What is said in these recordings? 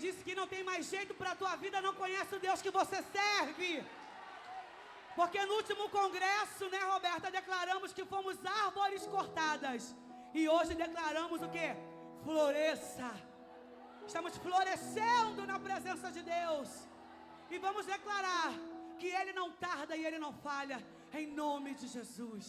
disse que não tem mais jeito para a tua vida não conhece o Deus que você serve. Porque no último congresso, né, Roberta, declaramos que fomos árvores cortadas. E hoje declaramos o quê? Floresça. Estamos florescendo na presença de Deus. E vamos declarar que Ele não tarda e Ele não falha. Em nome de Jesus.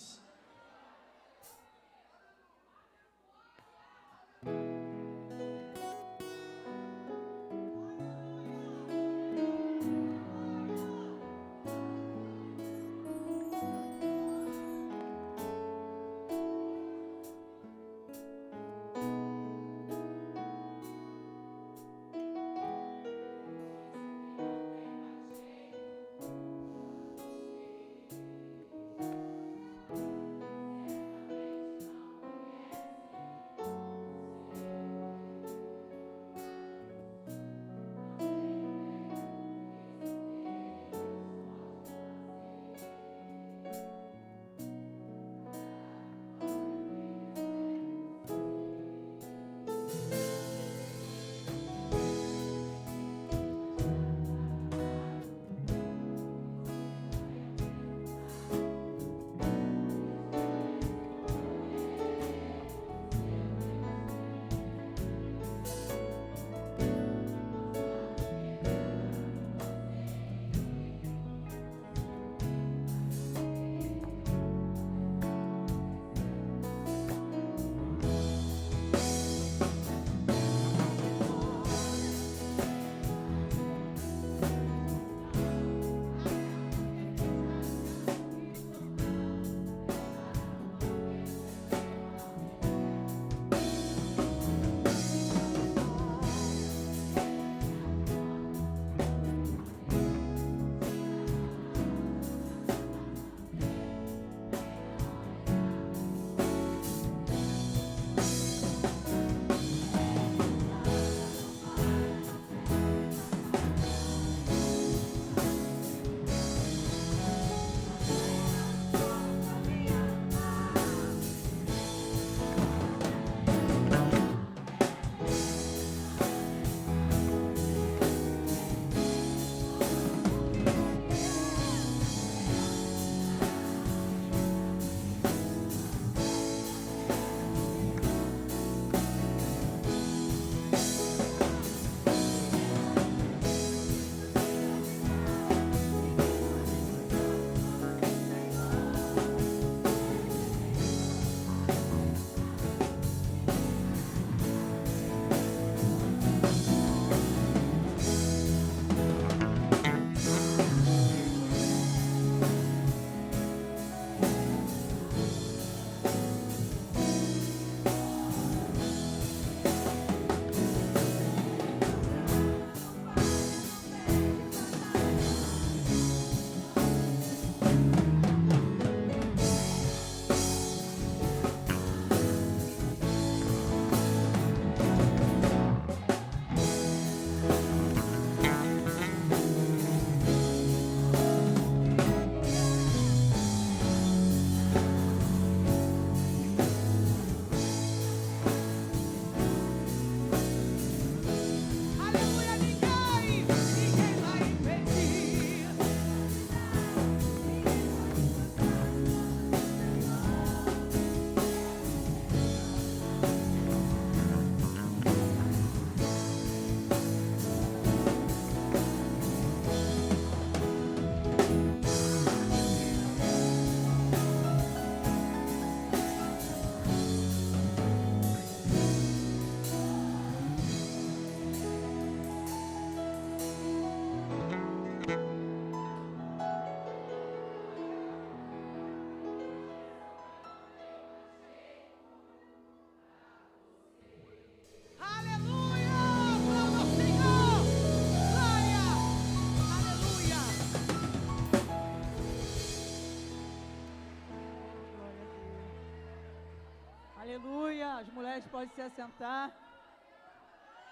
Aleluia. As mulheres podem se assentar.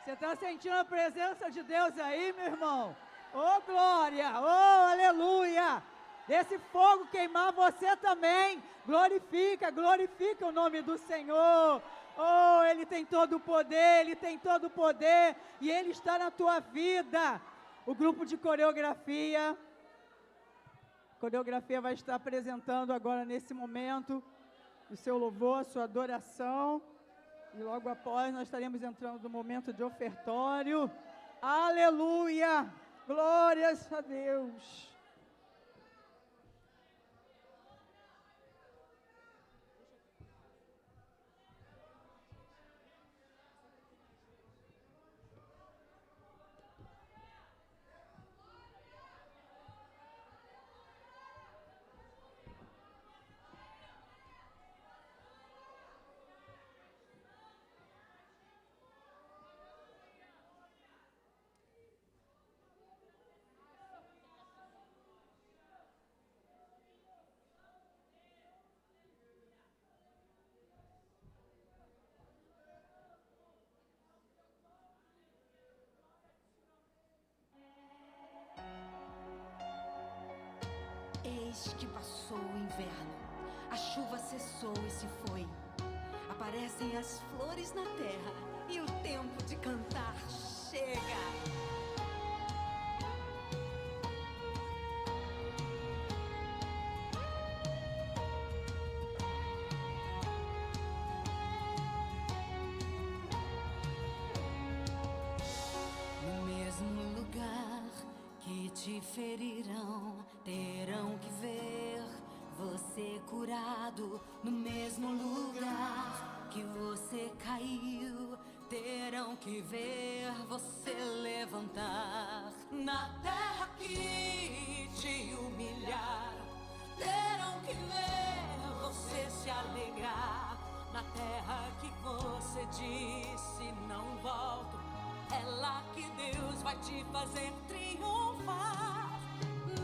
Você está sentindo a presença de Deus aí, meu irmão? Oh, glória! Oh, aleluia! Desse fogo queimar você também. Glorifica, glorifica o nome do Senhor. Oh, Ele tem todo o poder, Ele tem todo o poder e Ele está na tua vida. O grupo de coreografia vai estar apresentando agora nesse momento o seu louvor, a sua adoração. E logo após nós estaremos entrando no momento de ofertório. Aleluia! Glórias a Deus! Eis que passou o inverno, a chuva cessou e se foi. Aparecem as flores na terra e o tempo de cantar chega. Te ferirão, terão que ver você curado. No mesmo lugar que você caiu, terão que ver você levantar. Na terra que te humilharam, terão que ver você se alegrar. Na terra que você disse não volto, é lá que Deus vai te fazer triunfar.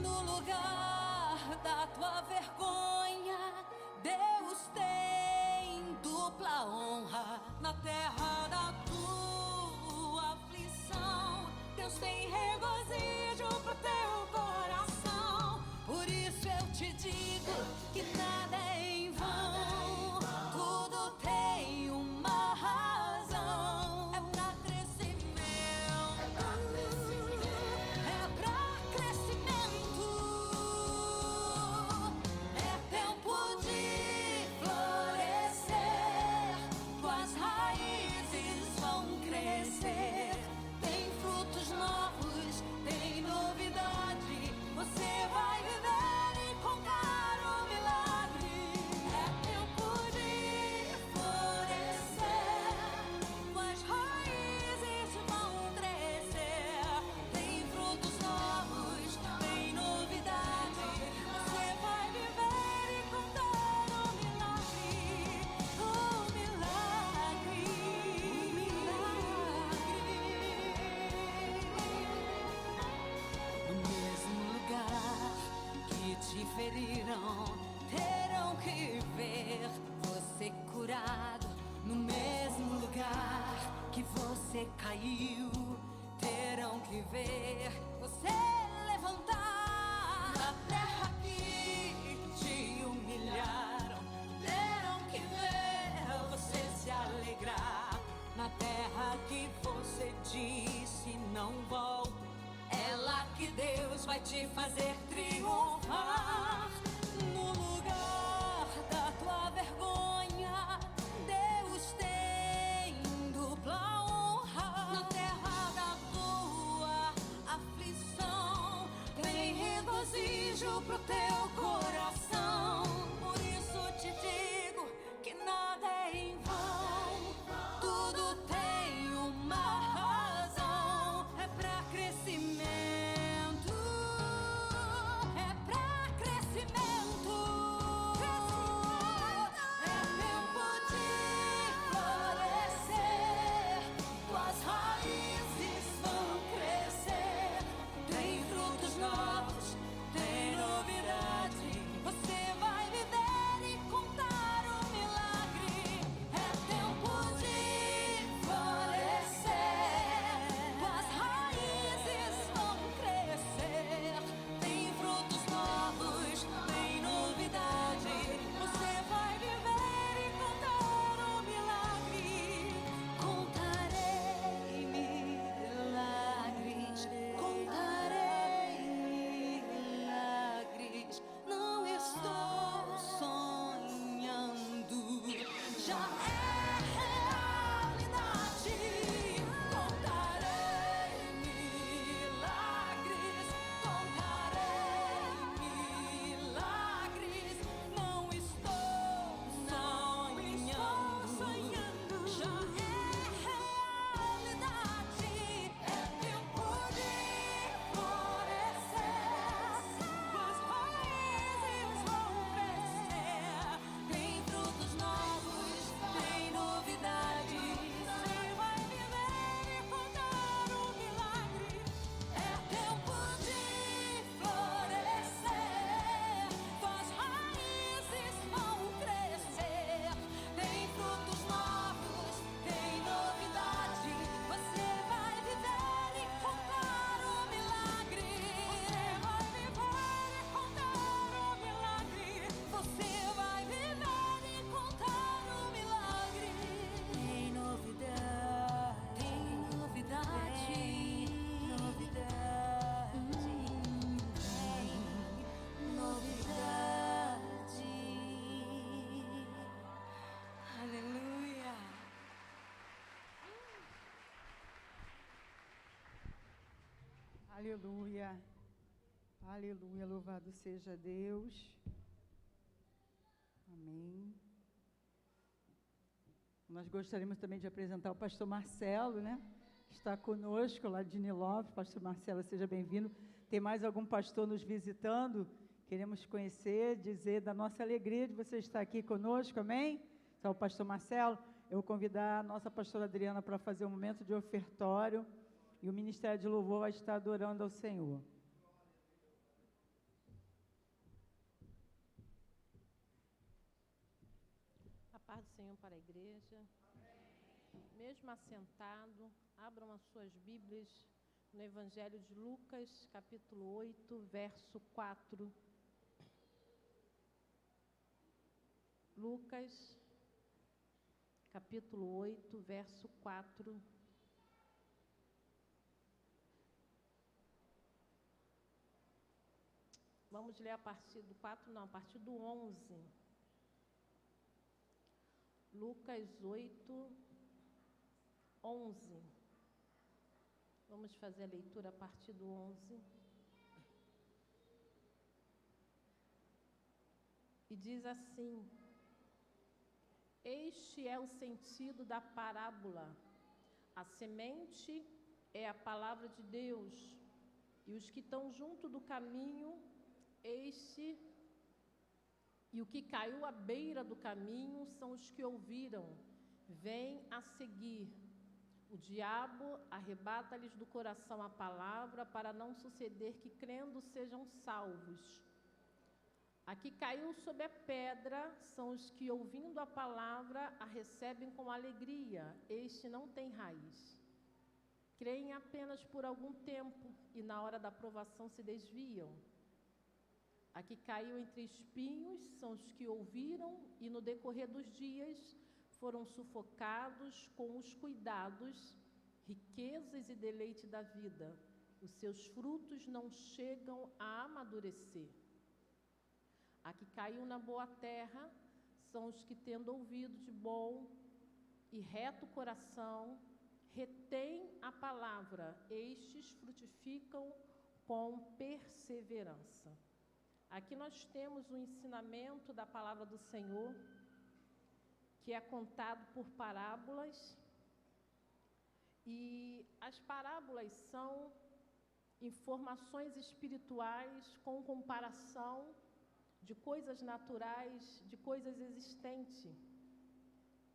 No lugar da tua vergonha, Deus tem dupla honra. Na terra da tua aflição, Deus tem regozijo pro teu coração. Por isso eu te digo que nada é em vão, tudo tem uma razão. É pra crescimento, é pra crescimento. É tempo de florescer, tuas raízes vão crescer. Tem frutos novos, tem novidade, você vai viver e contar o milagre. É tempo de florescer, tuas raízes vão crescer. Tem frutos novos, tem novidade, você vai viver e contar o milagre. O milagre, o milagre. No mesmo lugar que te feriram, terão que ver você curado. No mesmo lugar que você caiu, terão que ver você levantar. Na terra que te humilharam, terão que ver você se alegrar. Na terra que você disse não volto, é lá que Deus vai te fazer triunfar. No lugar da tua vergonha, Deus tem dupla honra. Na terra da tua aflição, tem regozijo pro teu coração. Por isso te digo que nada é em vão, tudo tem uma razão. É pra crescimento, é pra crescimento. É tempo de florescer, tuas raízes vão crescer. Tem frutos novos, tem novidade, Aleluia. Aleluia. Louvado seja Deus. Amém. Nós gostaríamos também de apresentar o pastor Marcelo, né? Está conosco lá de Nilópolis. Pastor Marcelo, seja bem-vindo. Tem mais algum pastor nos visitando? Queremos conhecer, dizer da nossa alegria de você estar aqui conosco, amém? Então, o pastor Marcelo, eu vou convidar a nossa pastora Adriana para fazer um momento de ofertório e o Ministério de Louvor vai estar adorando ao Senhor. A paz do Senhor para a igreja. Mesmo assentado, abram as suas Bíblias no Evangelho de Lucas, capítulo 8, verso 4. Lucas, capítulo 8, verso 4. Vamos ler a partir do 4, não, a partir do 11. Lucas 8, 11. Vamos fazer a leitura a partir do 11. E diz assim: Este é o sentido da parábola. A semente é a palavra de Deus, e os que estão junto do caminho, e o que caiu à beira do caminho são os que ouviram, vêm a seguir. O diabo arrebata-lhes do coração a palavra, para não suceder que, crendo, sejam salvos. A que caiu sob a pedra são os que, ouvindo a palavra, a recebem com alegria. Este não tem raiz. Creem apenas por algum tempo e, na hora da provação, se desviam. A que caiu entre espinhos são os que ouviram e, no decorrer dos dias, foram sufocados com os cuidados, riquezas e deleite da vida. Os seus frutos não chegam a amadurecer. A que caiu na boa terra são os que, tendo ouvido de bom e reto coração, retêm a palavra. Estes frutificam com perseverança. Aqui nós temos o ensinamento da palavra do Senhor, que é contado por parábolas, e as parábolas são informações espirituais com comparação de coisas naturais, de coisas existentes,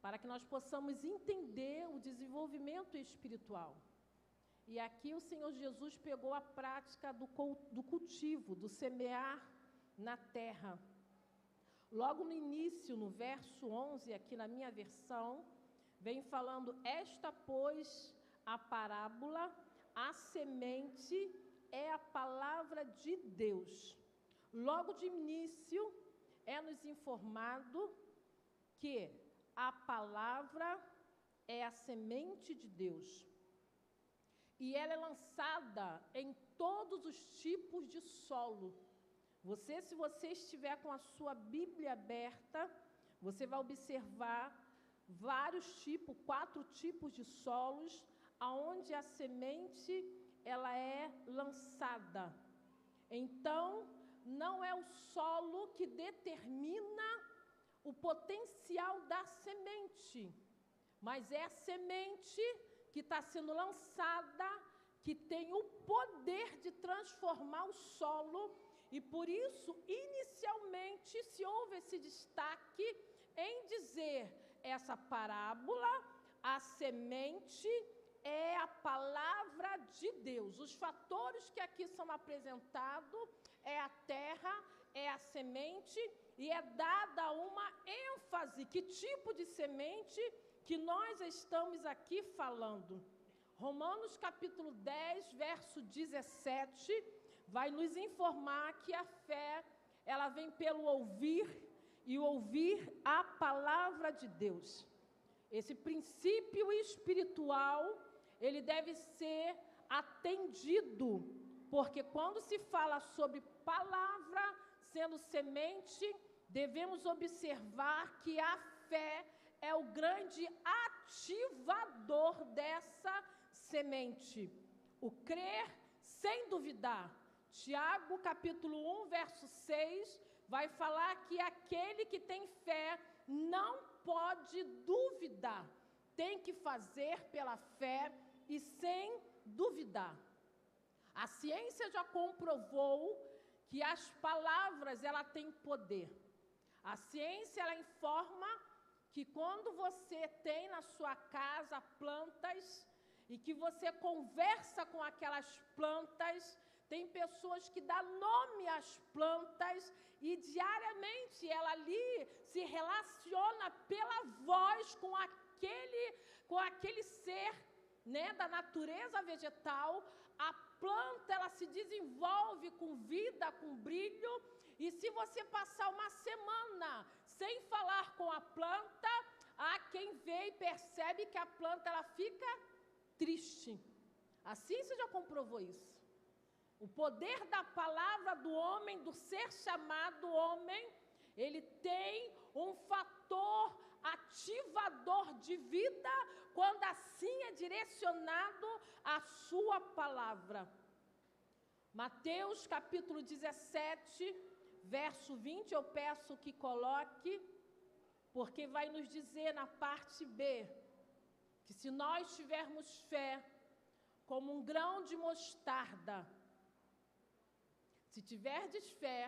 para que nós possamos entender o desenvolvimento espiritual. E aqui o Senhor Jesus pegou a prática do cultivo, do semear na terra. Logo no início, no verso 11, aqui na minha versão, vem falando: esta, pois, a parábola, a semente é a palavra de Deus. Logo de início, é nos informado que a palavra é a semente de Deus. E ela é lançada em todos os tipos de solo. Se você estiver com a sua Bíblia aberta, você vai observar vários tipos, 4 tipos de solos, aonde a semente ela é lançada. Então, não é o solo que determina o potencial da semente, mas é a semente que está sendo lançada, que tem o poder de transformar o solo. E por isso, inicialmente, se houve esse destaque em dizer essa parábola, a semente é a palavra de Deus. Os fatores que aqui são apresentados é a terra, é a semente, e é dada uma ênfase, que tipo de semente que nós estamos aqui falando. Romanos capítulo 10, verso 17, vai nos informar que a fé, ela vem pelo ouvir, e ouvir a palavra de Deus. Esse princípio espiritual, ele deve ser atendido, porque quando se fala sobre palavra sendo semente, devemos observar que a fé é o grande ativador dessa semente. O crer sem duvidar. Tiago, capítulo 1, verso 6, vai falar que aquele que tem fé não pode duvidar. Tem que fazer pela fé e sem duvidar. A ciência já comprovou que as palavras, ela tem poder. A ciência, ela informa que quando você tem na sua casa plantas e que você conversa com aquelas plantas, tem pessoas que dão nome às plantas e diariamente ela ali se relaciona pela voz com aquele ser, né, da natureza vegetal. A planta, ela se desenvolve com vida, com brilho, e se você passar uma semana sem falar com a planta, há quem vê e percebe que a planta, ela fica triste. A ciência já comprovou isso. O poder da palavra do homem, do ser chamado homem, ele tem um fator ativador de vida quando assim é direcionado a sua palavra. Mateus capítulo 17, verso 20, eu peço que coloque, porque vai nos dizer na parte B, que se nós tivermos fé como um grão de mostarda, se tiverdes fé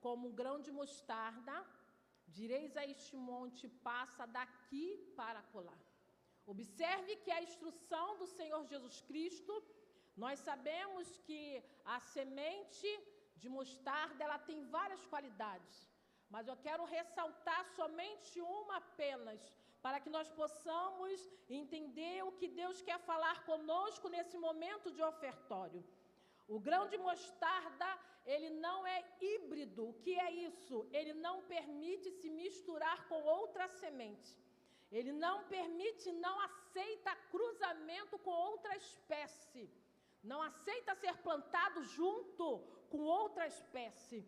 como um grão de mostarda, direis a este monte, passa daqui para acolá. Observe que a instrução do Senhor Jesus Cristo, nós sabemos que a semente de mostarda, ela tem várias qualidades, mas eu quero ressaltar somente uma apenas, para que nós possamos entender o que Deus quer falar conosco nesse momento de ofertório. O grão de mostarda, ele não é híbrido. O que é isso? Ele não permite se misturar com outra semente. Ele não permite, não aceita cruzamento com outra espécie. Não aceita ser plantado junto com outra espécie.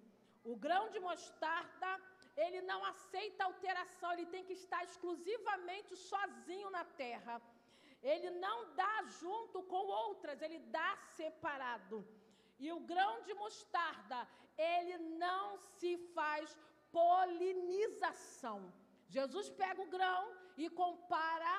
O grão de mostarda, ele não aceita alteração, ele tem que estar exclusivamente sozinho na terra. Ele não dá junto com outras, ele dá separado. E o grão de mostarda, ele não se faz polinização. Jesus pega o grão e compara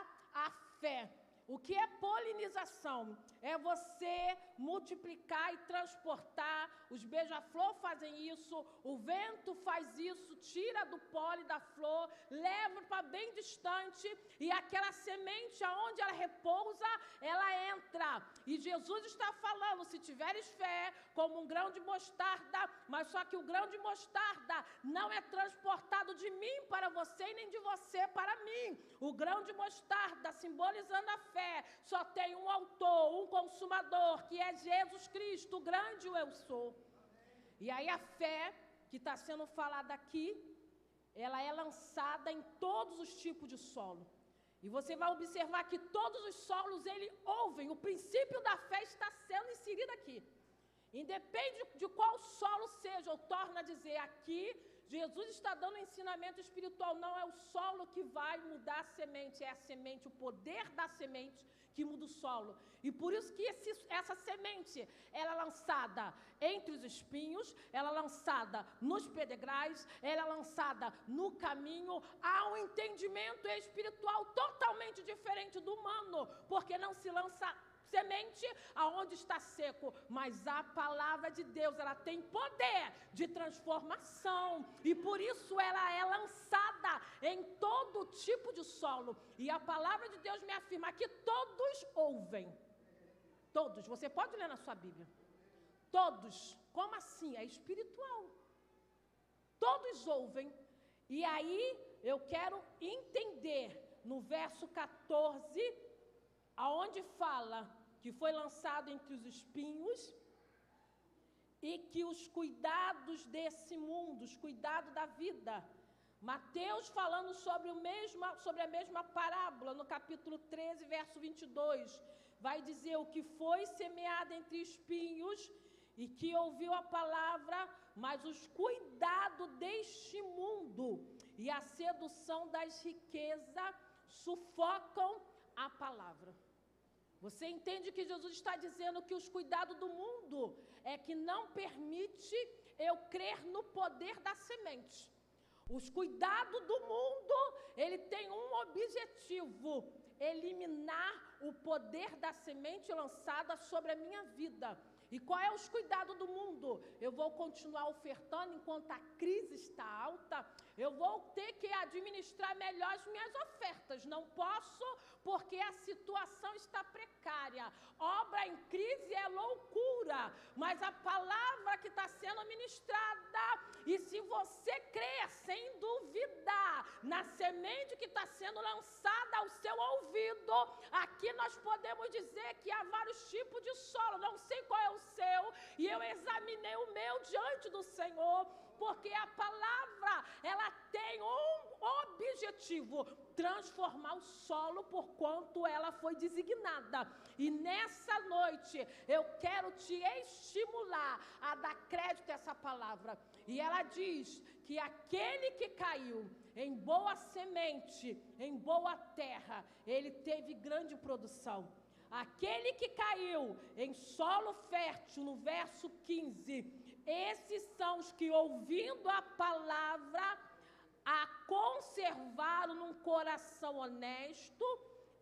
a fé. O que é polinização? É você multiplicar e transportar. Os beija-flor fazem isso, o vento faz isso, tira do pólen da flor, leva para bem distante e aquela semente aonde ela repousa, ela entra. E Jesus está falando, se tiveres fé como um grão de mostarda, mas só que o grão de mostarda não é transportado de mim para você e nem de você para mim. O grão de mostarda, simbolizando a fé, só tem um autor, um consumador, que é Jesus Cristo, o grande eu sou. E aí a fé que está sendo falada aqui, ela é lançada em todos os tipos de solo. E você vai observar que todos os solos, ele ouvem. O princípio da fé está sendo inserido aqui. Independe de qual solo seja, eu torno a dizer aqui, Jesus está dando um ensinamento espiritual. Não é o solo que vai mudar a semente, é a semente, o poder da semente que muda o solo. E por isso que essa semente, ela é lançada entre os espinhos, ela é lançada nos pedregais, ela é lançada no caminho. Há um entendimento espiritual totalmente diferente do humano, porque não se lança semente aonde está seco, mas a palavra de Deus, ela tem poder de transformação, e por isso ela é lançada em todo tipo de solo, e a palavra de Deus me afirma que todos ouvem, todos, você pode ler na sua Bíblia, todos, como assim? É espiritual, todos ouvem. E aí eu quero entender no verso 14, aonde fala que foi lançado entre os espinhos e que os cuidados desse mundo, os cuidados da vida. Mateus falando sobre a mesma parábola, no capítulo 13, verso 22, vai dizer o que foi semeado entre espinhos e que ouviu a palavra, mas os cuidados deste mundo e a sedução das riquezas sufocam a palavra. Você entende que Jesus está dizendo que os cuidados do mundo é que não permite eu crer no poder da semente. Os cuidados do mundo, ele tem um objetivo: eliminar o poder da semente lançada sobre a minha vida. E qual é os cuidados do mundo? Eu vou continuar ofertando enquanto a crise está alta. Eu vou ter que administrar melhor as minhas ofertas. Não posso, porque a situação está precária. Obra em crise é loucura, mas a palavra que está sendo ministrada, e se você crer sem duvidar na semente que está sendo lançada ao seu ouvido, aqui nós podemos dizer que há vários tipos de solo. Não sei qual é o seu, e eu examinei o meu diante do Senhor, porque a palavra, ela tem um objetivo: transformar o solo por quanto ela foi designada. E nessa noite, eu quero te estimular a dar crédito a essa palavra. E ela diz que aquele que caiu em boa semente, em boa terra, ele teve grande produção. Aquele que caiu em solo fértil, no verso 15, esses são os que, ouvindo a palavra, a conservaram num coração honesto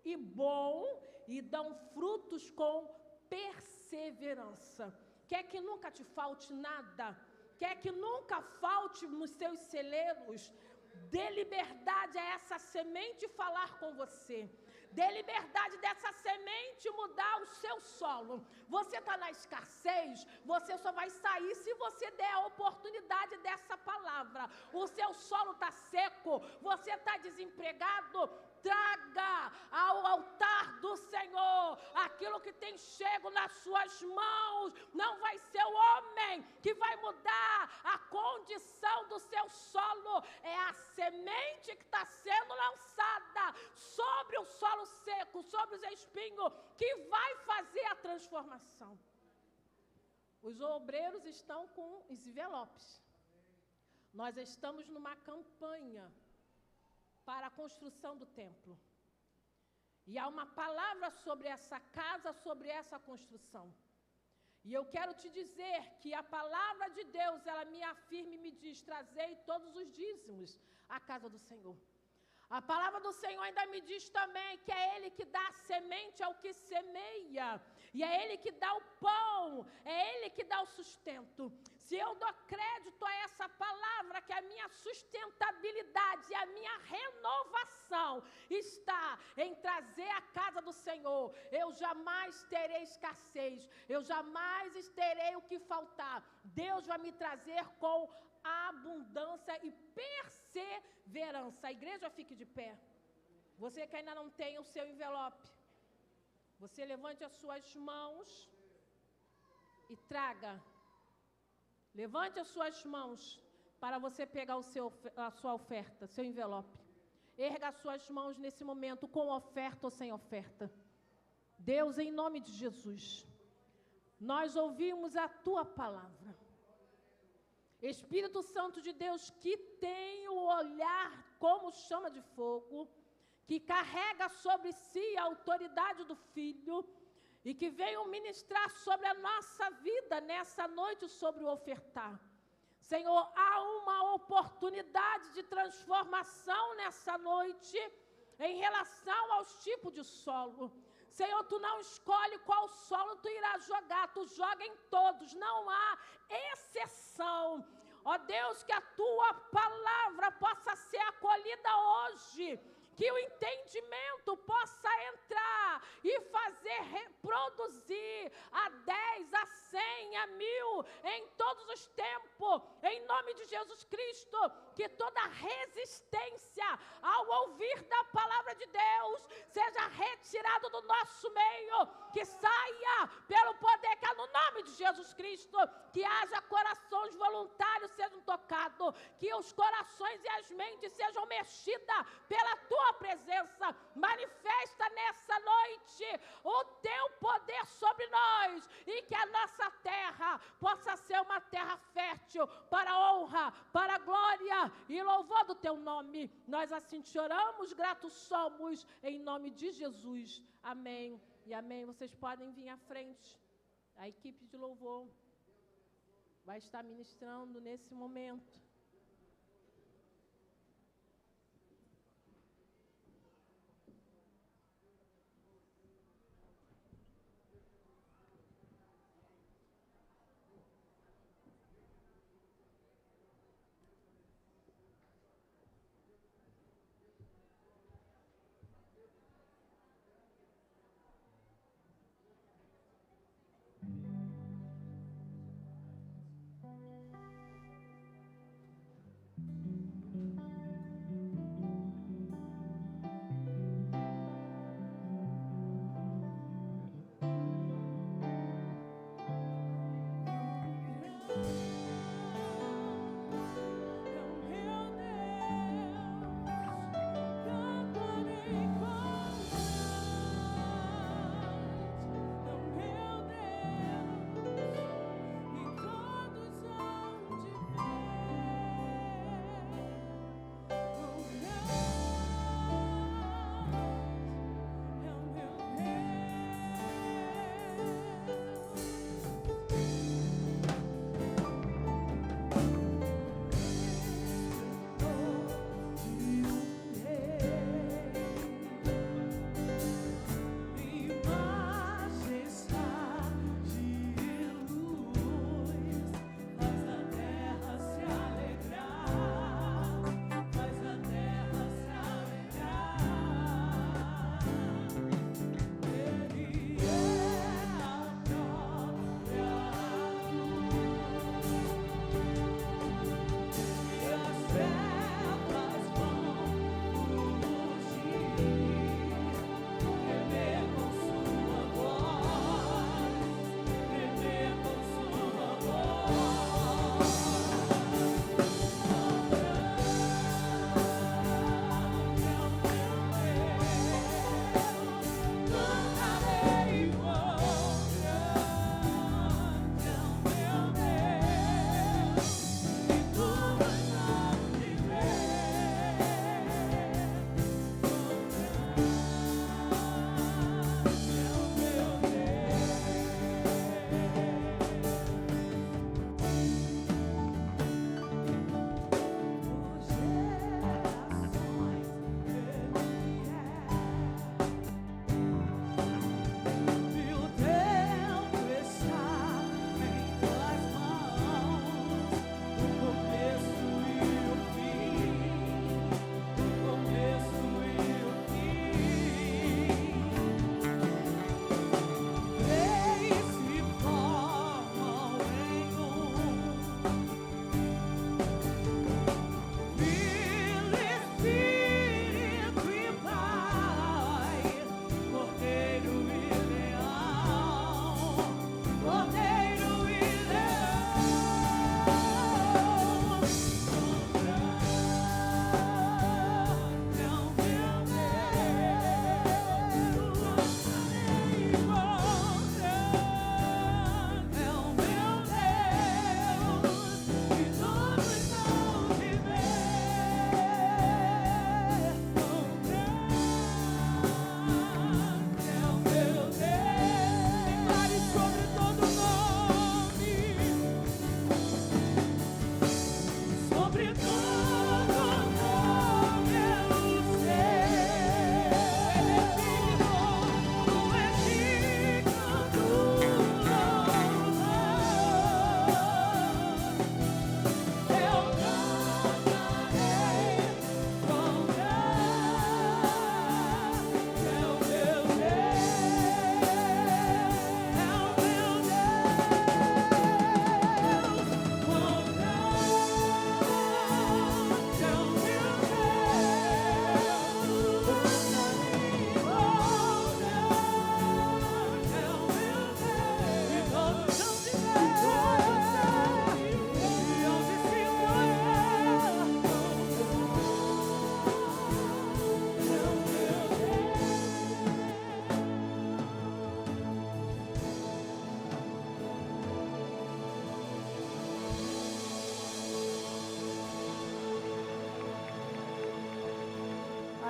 e bom, e dão frutos com perseverança. Quer que nunca te falte nada? Quer que nunca falte nos seus celeiros? Dê liberdade a essa semente falar com você. Dê liberdade dessa semente mudar o seu solo. Você está na escassez, você só vai sair se você der a oportunidade dessa palavra. O seu solo está seco, você está desempregado. Traga ao altar do Senhor aquilo que tem chego nas suas mãos. Não vai ser o homem que vai mudar a condição do seu solo, é a semente que está sendo lançada sobre o solo seco, sobre os espinhos, que vai fazer a transformação. Os obreiros estão com os envelopes. Nós estamos numa campanha para a construção do templo. E há uma palavra sobre essa casa, sobre essa construção. E eu quero te dizer que a palavra de Deus, ela me afirma e me diz: trazei todos os dízimos à casa do Senhor. A palavra do Senhor ainda me diz também que é Ele que dá a semente ao que semeia, e é Ele que dá o pão, é Ele que dá o sustento. Se eu dou crédito a essa palavra, que a minha sustentabilidade e a minha renovação está em trazer a casa do Senhor, eu jamais terei escassez, eu jamais terei o que faltar. Deus vai me trazer com abundância e perseverança. A igreja, fique de pé. Você que ainda não tem o seu envelope, você levante as suas mãos e traga. Levante as suas mãos para você pegar a sua oferta, seu envelope. Erga as suas mãos nesse momento, com oferta ou sem oferta. Deus, em nome de Jesus, nós ouvimos a Tua palavra. Espírito Santo de Deus, que tem o olhar como chama de fogo, que carrega sobre si a autoridade do Filho, e que venham ministrar sobre a nossa vida nessa noite, sobre o ofertar. Senhor, há uma oportunidade de transformação nessa noite em relação aos tipos de solo. Senhor, Tu não escolhe qual solo Tu irá jogar, Tu joga em todos, não há exceção. Ó Deus, que a Tua palavra possa ser acolhida hoje, que o entendimento possa entrar e fazer reproduzir a 10, a 100, a 1000, em todos os tempos, em nome de Jesus Cristo. Que toda resistência ao ouvir da palavra de Deus seja retirada do nosso meio, que saia pelo poder que há no nome de Jesus Cristo, que haja corações voluntários sejam tocados, que os corações e as mentes sejam mexidas pela Tua presença. Manifesta nessa noite o Teu poder sobre nós, e que a nossa terra possa ser uma terra fértil para a honra, para a glória e louvor do Teu nome. Nós assim te oramos, gratos somos, em nome de Jesus. Amém. E amém. Vocês podem vir à frente. A equipe de louvor vai estar ministrando nesse momento.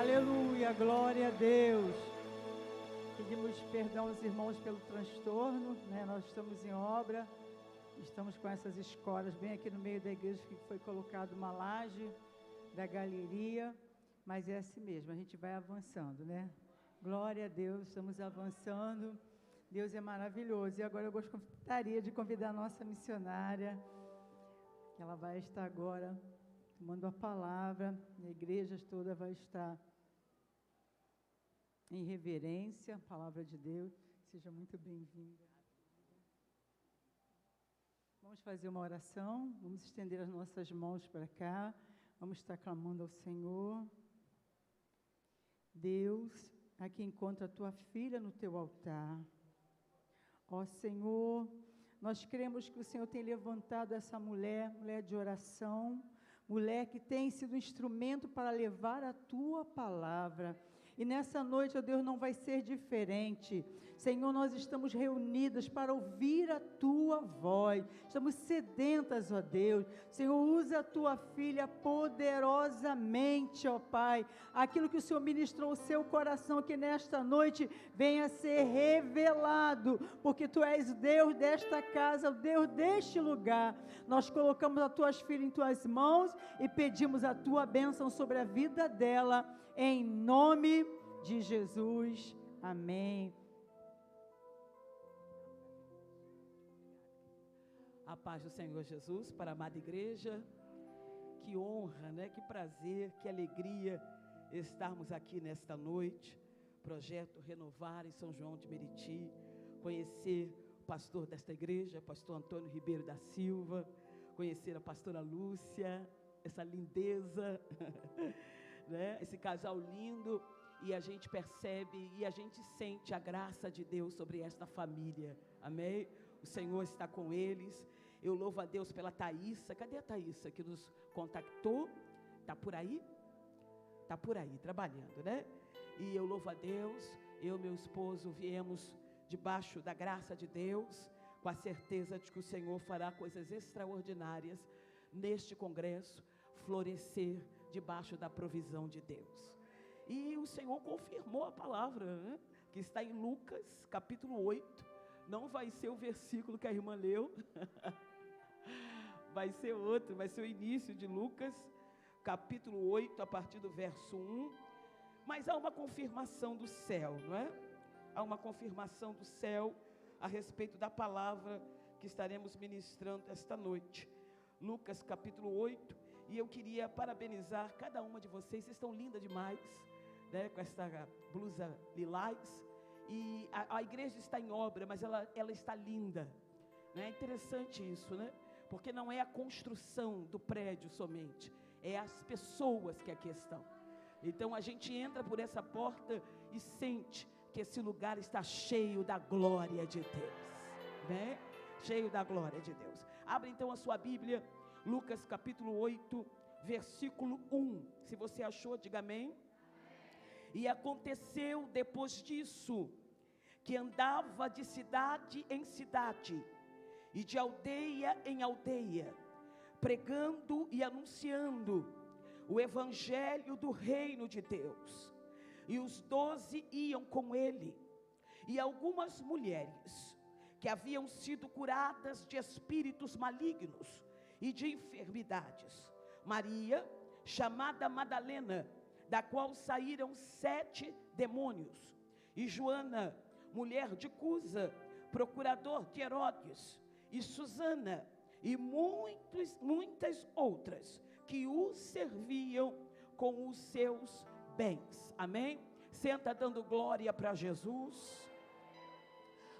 Aleluia, glória a Deus. Pedimos perdão aos irmãos pelo transtorno, né? Nós estamos em obra, estamos com essas escolas bem aqui no meio da igreja, que foi colocado uma laje da galeria, mas é assim mesmo, a gente vai avançando, né? Glória a Deus, estamos avançando, Deus é maravilhoso. E agora eu gostaria de convidar a nossa missionária, que ela vai estar agora tomando a palavra, a igreja toda vai estar em reverência, a palavra de Deus. Seja muito bem-vinda. Vamos fazer uma oração, vamos estender as nossas mãos para cá, vamos estar clamando ao Senhor. Deus, aqui encontra a tua filha no teu altar. Ó Senhor, nós cremos que o Senhor tem levantado essa mulher, mulher de oração, mulher que tem sido instrumento para levar a tua palavra. E nessa noite, ó Deus, não vai ser diferente. Senhor, nós estamos reunidas para ouvir a tua voz. Estamos sedentas, ó Deus. Senhor, usa a tua filha poderosamente, ó Pai. Aquilo que o Senhor ministrou ao seu coração, que nesta noite venha ser revelado, porque tu és Deus desta casa, o Deus deste lugar. Nós colocamos as tuas filhas em tuas mãos e pedimos a tua bênção sobre a vida dela, em nome de Jesus. Amém. A paz do Senhor Jesus para a amada igreja. Que honra, né? Que prazer, que alegria estarmos aqui nesta noite. Projeto Renovar em São João de Meriti. Conhecer o pastor desta igreja, pastor Antônio Ribeiro da Silva. Conhecer a pastora Lúcia, essa lindeza, né? Esse casal lindo. E a gente percebe e a gente sente a graça de Deus sobre esta família. Amém? O Senhor está com eles. Eu louvo a Deus pela Thaísa. Cadê a Thaísa que nos contactou? Está por aí? Está por aí, trabalhando, né? E eu louvo a Deus. Eu e meu esposo viemos debaixo da graça de Deus, com a certeza de que o Senhor fará coisas extraordinárias neste congresso, florescer debaixo da provisão de Deus. E o Senhor confirmou a palavra, né? Que está em Lucas, capítulo 8. Não vai ser o versículo que a irmã leu, vai ser outro, vai ser o início de Lucas, capítulo 8, a partir do verso 1. Mas há uma confirmação do céu, não é? Há uma confirmação do céu a respeito da palavra que estaremos ministrando esta noite. Lucas, capítulo 8. E eu queria parabenizar cada uma de vocês. Vocês estão lindas demais, né? Com esta blusa lilás. E a igreja está em obra, mas ela está linda, né? É interessante isso, né? Porque não é a construção do prédio somente, é as pessoas que aqui estão. Então a gente entra por essa porta e sente que esse lugar está cheio da glória de Deus, né? Cheio da glória de Deus. Abre então a sua Bíblia, Lucas capítulo 8, versículo 1. Se você achou, diga amém. E aconteceu depois disso, que andava de cidade em cidade, e de aldeia em aldeia, pregando e anunciando o evangelho do reino de Deus. E os 12 iam com ele, e algumas mulheres, que haviam sido curadas de espíritos malignos e de enfermidades. Maria, chamada Madalena, da qual saíram 7 demônios, e Joana, mulher de Cusa, procurador de Herodes, e Susana, e muitas outras, que o serviam com os seus bens. Amém? Senta dando glória para Jesus.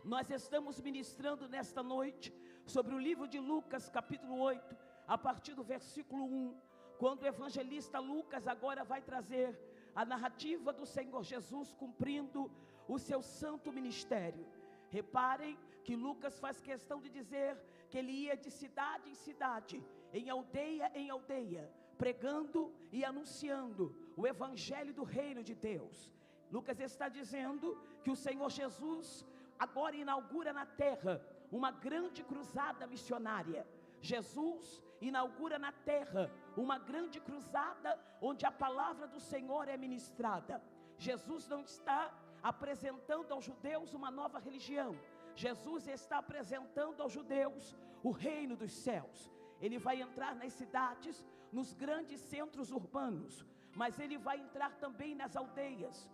Nós estamos ministrando nesta noite sobre o livro de Lucas, capítulo 8, a partir do versículo 1, quando o evangelista Lucas agora vai trazer a narrativa do Senhor Jesus cumprindo o seu santo ministério. Reparem que Lucas faz questão de dizer que ele ia de cidade em cidade, em aldeia, pregando e anunciando o evangelho do reino de Deus. Lucas está dizendo que o Senhor Jesus agora inaugura na terra uma grande cruzada missionária. Jesus inaugura na terra uma grande cruzada onde a palavra do Senhor é ministrada. Jesus não está apresentando aos judeus uma nova religião. Jesus está apresentando aos judeus o reino dos céus. Ele vai entrar nas cidades, nos grandes centros urbanos, mas ele vai entrar também nas aldeias,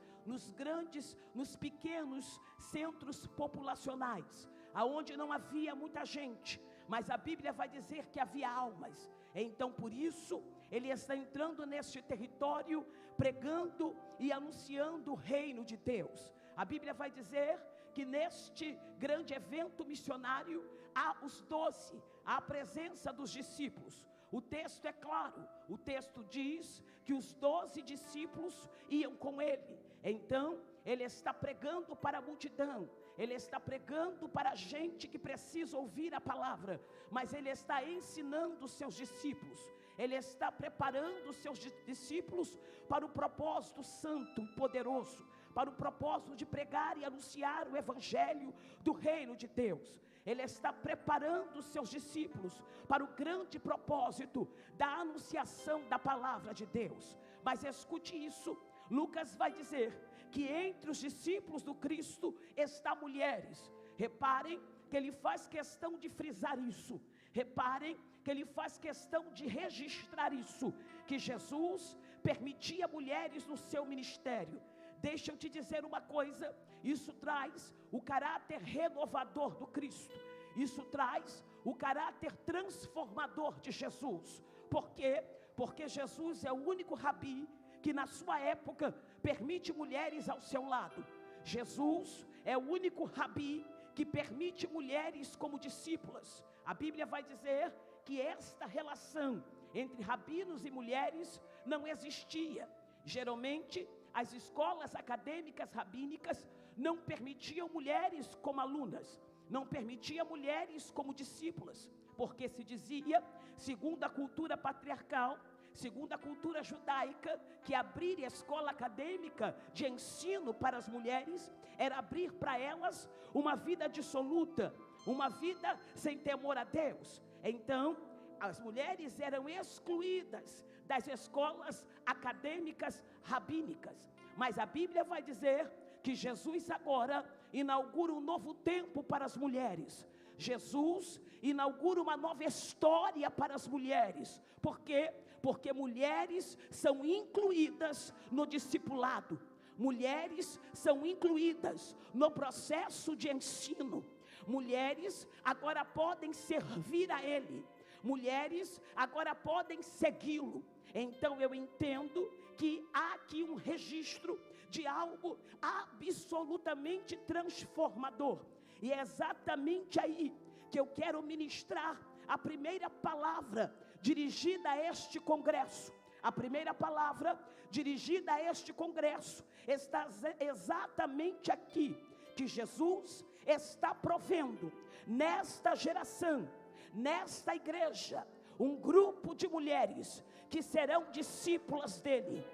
nos pequenos centros populacionais, aonde não havia muita gente, mas a Bíblia vai dizer que havia almas. Então, por isso, ele está entrando neste território, pregando e anunciando o reino de Deus. A Bíblia vai dizer que neste grande evento missionário, há os 12, há a presença dos discípulos. O texto é claro, o texto diz que os 12 discípulos iam com ele. Então, ele está pregando para a multidão, ele está pregando para a gente que precisa ouvir a palavra, mas ele está ensinando os seus discípulos, ele está preparando os seus discípulos para o propósito santo e poderoso, para o propósito de pregar e anunciar o evangelho do reino de Deus. Ele está preparando os seus discípulos para o grande propósito da anunciação da palavra de Deus. Mas escute isso, Lucas vai dizer que entre os discípulos do Cristo está mulheres. Reparem que ele faz questão de frisar isso. Reparem que ele faz questão de registrar isso, que Jesus permitia mulheres no seu ministério. Deixa eu te dizer uma coisa, isso traz o caráter renovador do Cristo, isso traz o caráter transformador de Jesus. Por quê? Porque Jesus é o único rabi que na sua época permite mulheres ao seu lado. Jesus é o único rabi que permite mulheres como discípulas. A Bíblia vai dizer que esta relação entre rabinos e mulheres não existia. Geralmente, as escolas acadêmicas rabínicas não permitiam mulheres como alunas, não permitiam mulheres como discípulas, porque se dizia, segundo a cultura patriarcal, segundo a cultura judaica, que abrir escola acadêmica de ensino para as mulheres era abrir para elas uma vida dissoluta, uma vida sem temor a Deus. Então, as mulheres eram excluídas das escolas acadêmicas rabínicas. Mas a Bíblia vai dizer que Jesus agora inaugura um novo tempo para as mulheres. Jesus inaugura uma nova história para as mulheres. Por quê? Porque mulheres são incluídas no discipulado. Mulheres são incluídas no processo de ensino. Mulheres agora podem servir a Ele. Mulheres agora podem segui-lo. Então eu entendo que há aqui um registro de algo absolutamente transformador. E é exatamente aí que eu quero ministrar a primeira palavra dirigida a este congresso. A primeira palavra dirigida a este congresso está exatamente aqui, que Jesus está provendo nesta geração, nesta igreja, um grupo de mulheres que serão discípulas dele.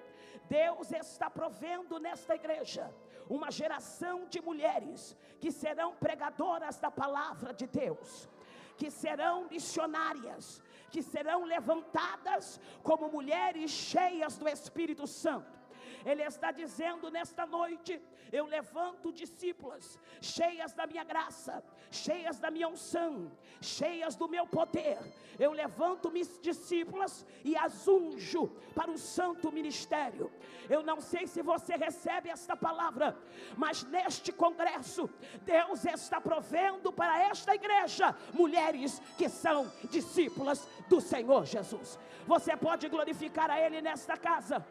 Deus está provendo nesta igreja uma geração de mulheres que serão pregadoras da palavra de Deus, que serão missionárias, que serão levantadas como mulheres cheias do Espírito Santo. Ele está dizendo nesta noite: eu levanto discípulas cheias da minha graça, cheias da minha unção, cheias do meu poder. Eu levanto minhas discípulas e as unjo para o santo ministério. Eu não sei se você recebe esta palavra, mas neste congresso Deus está provendo para esta igreja mulheres que são discípulas do Senhor Jesus. Você pode glorificar a Ele nesta casa.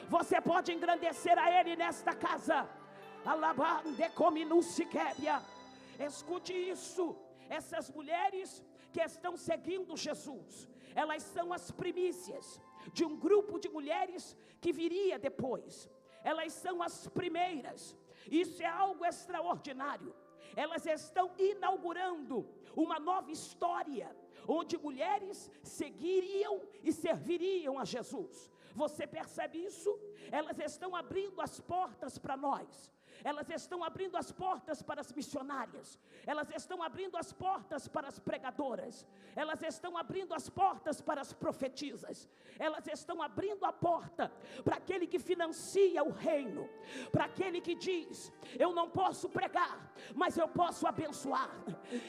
Você pode engrandecer a Ele nesta casa. Escute isso. Essas mulheres que estão seguindo Jesus, elas são as primícias de um grupo de mulheres que viria depois. Elas são as primeiras. Isso é algo extraordinário. Elas estão inaugurando uma nova história, onde mulheres seguiriam e serviriam a Jesus. Você percebe isso? Elas estão abrindo as portas para nós. elas estão abrindo as portas para as missionárias, elas estão abrindo as portas para as pregadoras, elas estão abrindo as portas para as profetisas, elas estão abrindo a porta para aquele que financia o reino, para aquele que diz: eu não posso pregar, mas eu posso abençoar,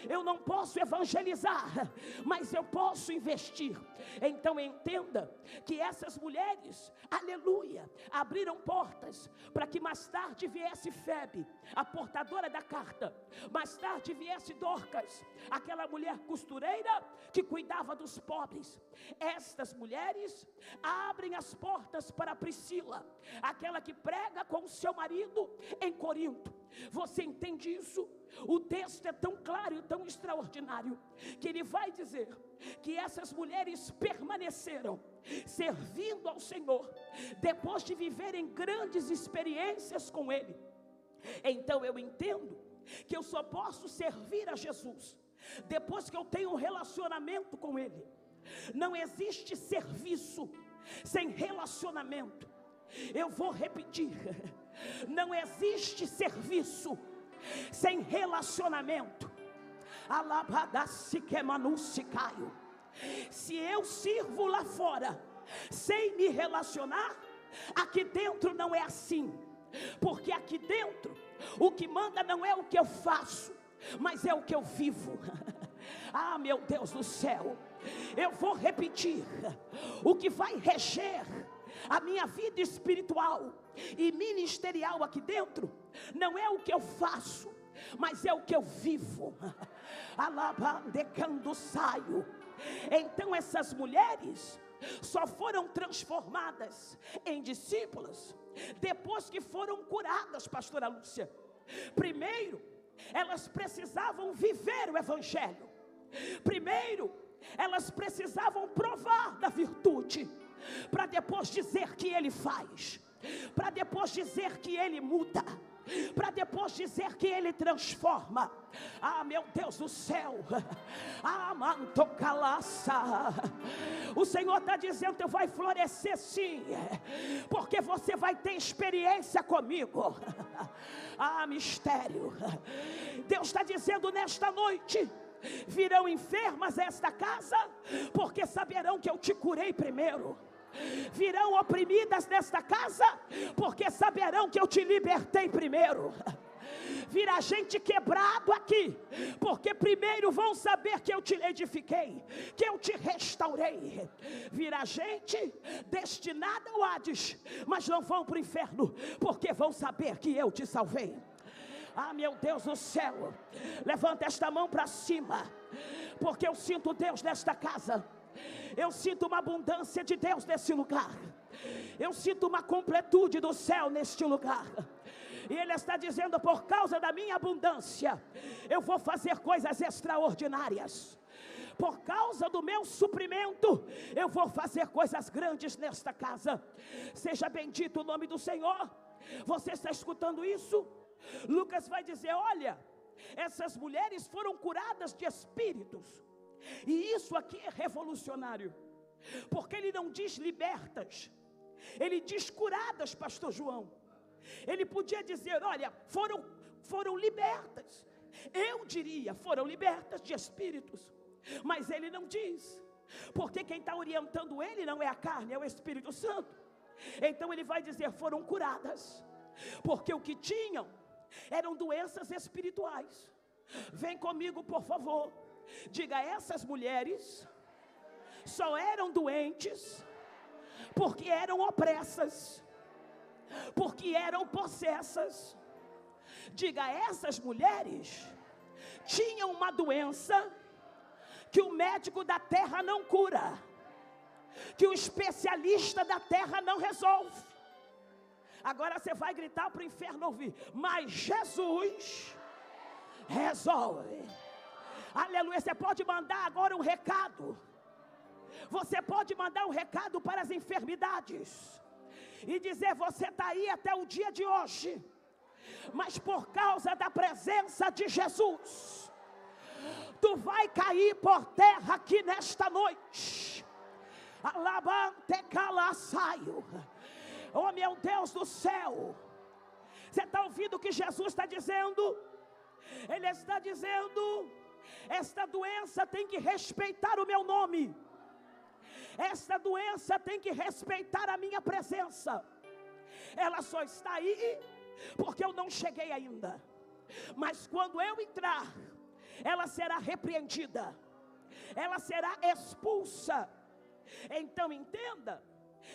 eu não posso evangelizar, mas eu posso investir. Então entenda que essas mulheres, aleluia, abriram portas para que mais tarde viesse Febe, a portadora da carta, mais tarde viesse Dorcas, aquela mulher costureira que cuidava dos pobres. Estas mulheres abrem as portas para Priscila, aquela que prega com o seu marido em Corinto. Você entende isso? O texto é tão claro e tão extraordinário que ele vai dizer que essas mulheres permaneceram servindo ao Senhor depois de viverem grandes experiências com Ele. Então eu entendo que eu só posso servir a Jesus depois que eu tenho um relacionamento com Ele. Não existe serviço sem relacionamento. Eu vou repetir: não existe serviço sem relacionamento. Se eu sirvo lá fora sem me relacionar, aqui dentro não é assim. Porque aqui dentro o que manda não é o que eu faço, mas é o que eu vivo. Ah, meu Deus do céu, eu vou repetir: o que vai reger a minha vida espiritual e ministerial aqui dentro não é o que eu faço, mas é o que eu vivo. Alabandecando saio. Então essas mulheres só foram transformadas em discípulas depois que foram curadas, pastora Lúcia. Primeiro, elas precisavam viver o evangelho. Primeiro, elas precisavam provar da virtude, para depois dizer que Ele faz, para depois dizer que Ele muda, para depois dizer que Ele transforma. Ah, meu Deus do céu, o Senhor está dizendo: tu vai florescer sim, porque você vai ter experiência comigo. Ah, mistério. Deus está dizendo nesta noite: virão enfermas a esta casa, porque saberão que eu te curei primeiro. Virão oprimidas nesta casa, porque saberão que eu te libertei primeiro. Virá gente quebrado aqui, porque primeiro vão saber que eu te edifiquei, que eu te restaurei. Virá gente destinada ao Hades, mas não vão para o inferno, porque vão saber que eu te salvei. Ah, meu Deus do céu, levanta esta mão para cima, porque eu sinto Deus nesta casa. Eu sinto uma abundância de Deus nesse lugar. Eu sinto uma completude do céu neste lugar. E Ele está dizendo: por causa da minha abundância, eu vou fazer coisas extraordinárias. Por causa do meu suprimento, eu vou fazer coisas grandes nesta casa. Seja bendito o nome do Senhor. Você está escutando isso? Lucas vai dizer: olha, essas mulheres foram curadas de espíritos. E isso aqui é revolucionário, porque ele não diz libertas, ele diz curadas, pastor João. Ele podia dizer: olha, foram libertas. Eu diria, foram libertas de espíritos. Mas ele não diz, porque quem está orientando ele não é a carne, é o Espírito Santo. Então ele vai dizer: foram curadas, porque o que tinham eram doenças espirituais. Vem comigo, por favor. Diga: essas mulheres só eram doentes porque eram opressas, porque eram possessas. Diga: essas mulheres tinham uma doença que o médico da terra não cura, que o especialista da terra não resolve. Agora você vai gritar para o inferno ouvir: mas Jesus resolve. Aleluia. Você pode mandar agora um recado. Você pode mandar um recado para as enfermidades e dizer: você está aí até o dia de hoje, mas por causa da presença de Jesus, tu vai cair por terra aqui nesta noite. Alabante calaçaio. Oh, meu Deus do céu, Você está ouvindo o que Jesus está dizendo? Ele está dizendo: esta doença tem que respeitar o meu nome. Esta doença tem que respeitar a minha presença. Ela só está aí porque eu não cheguei ainda. Mas quando eu entrar, ela será repreendida, ela será expulsa. Então entenda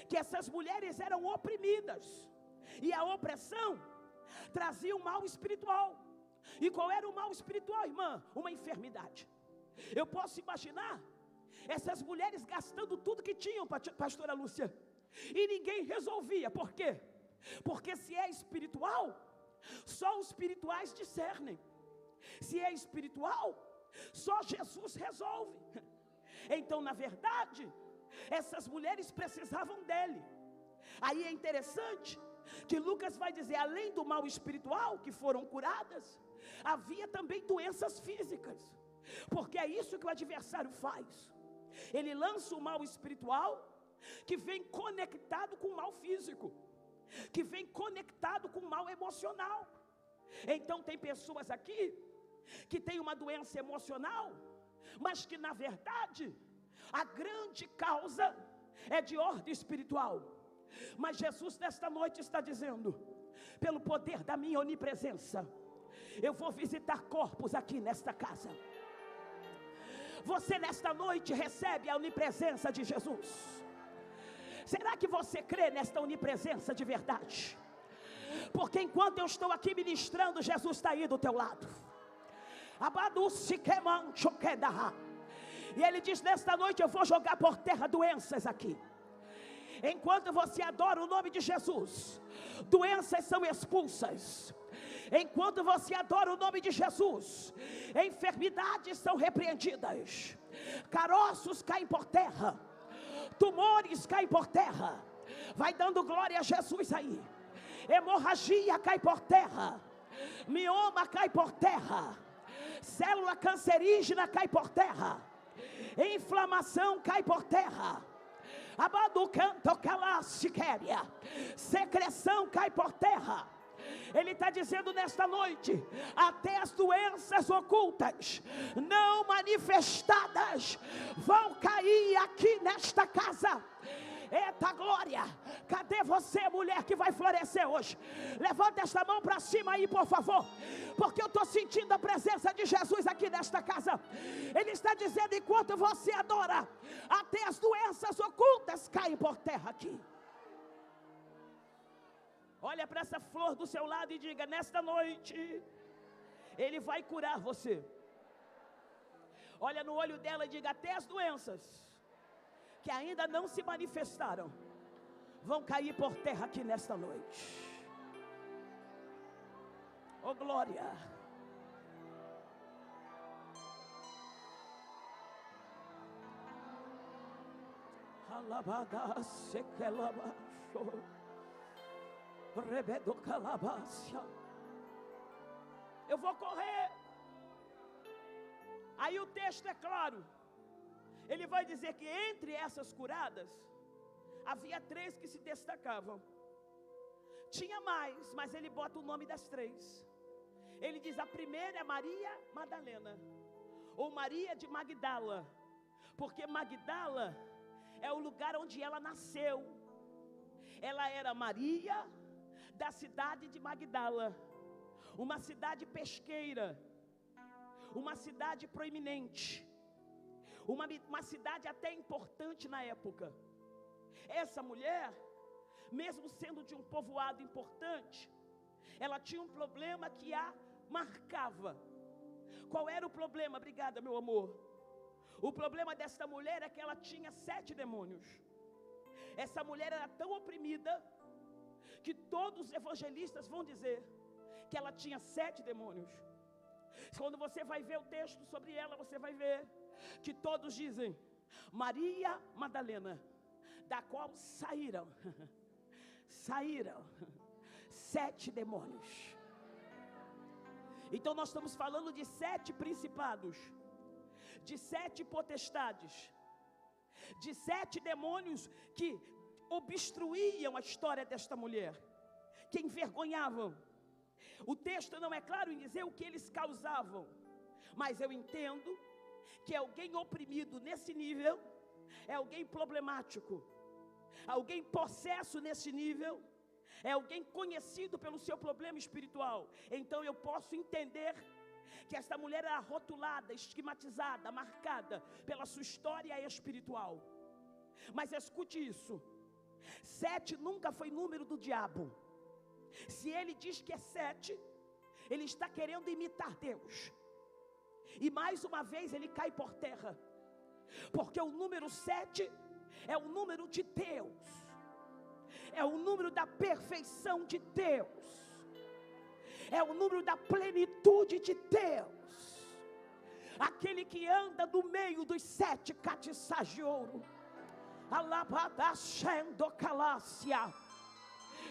que essas mulheres eram oprimidas, e a opressão trazia um mal espiritual. E qual era o mal espiritual, irmã? Uma enfermidade. Eu posso imaginar essas mulheres gastando tudo que tinham, pastora Lúcia, e ninguém resolvia. Por quê? Porque se é espiritual, só os espirituais discernem. Se é espiritual, só Jesus resolve. Então, na verdade, essas mulheres precisavam dele. Aí é interessante que Lucas vai dizer, além do mal espiritual que foram curadas, havia também doenças físicas. Porque é isso que o adversário faz. Ele lança o mal espiritual, que vem conectado com o mal físico, que vem conectado com o mal emocional. Então tem pessoas aqui que tem uma doença emocional, mas que na verdade a grande causa é de ordem espiritual. Mas Jesus nesta noite está dizendo, pelo poder da minha onipresença, eu vou visitar corpos aqui nesta casa. Você nesta noite recebe a onipresença de Jesus. Será que você crê nesta onipresença de verdade? Porque enquanto eu estou aqui ministrando, Jesus está aí do teu lado. E ele diz, nesta noite eu vou jogar por terra doenças aqui. Enquanto você adora o nome de Jesus, doenças são expulsas. Enquanto você adora o nome de Jesus, enfermidades são repreendidas, caroços caem por terra, tumores caem por terra. Vai dando glória a Jesus aí. Hemorragia cai por terra, mioma cai por terra, célula cancerígena cai por terra, inflamação cai por terra, secreção cai por terra. Ele está dizendo nesta noite, até as doenças ocultas, não manifestadas, vão cair aqui nesta casa. Eita glória, cadê você, mulher que vai florescer hoje? Levanta esta mão para cima aí, por favor, porque eu estou sentindo a presença de Jesus aqui nesta casa. Ele está dizendo, enquanto você adora, até as doenças ocultas caem por terra aqui. Olha para essa flor do seu lado e diga, nesta noite Ele vai curar você. Olha no olho dela e diga, até as doenças que ainda não se manifestaram vão cair por terra aqui nesta noite. Oh glória. Alabada sequelaba show. Eu vou correr. Aí o texto é claro. Ele vai dizer que entre essas curadas havia 3 que se destacavam. Tinha mais, mas ele bota o nome das 3. Ele diz, a primeira é Maria Madalena, ou Maria de Magdala, porque Magdala é o lugar onde ela nasceu. Ela era Maria da cidade de Magdala, uma cidade pesqueira, uma cidade proeminente, uma cidade até importante na época. Essa mulher, mesmo sendo de um povoado importante, ela tinha um problema que a marcava. Qual era o problema? Obrigada, meu amor. O problema desta mulher é que ela tinha 7 demônios. Essa mulher era tão oprimida que todos os evangelistas vão dizer que ela tinha 7 demônios. Quando você vai ver o texto sobre ela, você vai ver que todos dizem Maria Madalena, da qual saíram 7 demônios. Então nós estamos falando de 7 principados, de 7 potestades, de 7 demônios que obstruíam a história desta mulher, que envergonhavam. O texto não é claro em dizer o que eles causavam, mas eu entendo que alguém oprimido nesse nível é alguém problemático, alguém possesso nesse nível é alguém conhecido pelo seu problema espiritual. Então eu posso entender que esta mulher era rotulada, estigmatizada, marcada pela sua história espiritual. Mas escute isso: 7 nunca foi número do diabo. Se ele diz que é 7, ele está querendo imitar Deus. E mais uma vez ele cai por terra, porque o número 7 é o número de Deus, é o número da perfeição de Deus, é o número da plenitude de Deus. Aquele que anda no meio dos 7 catiçais de ouro,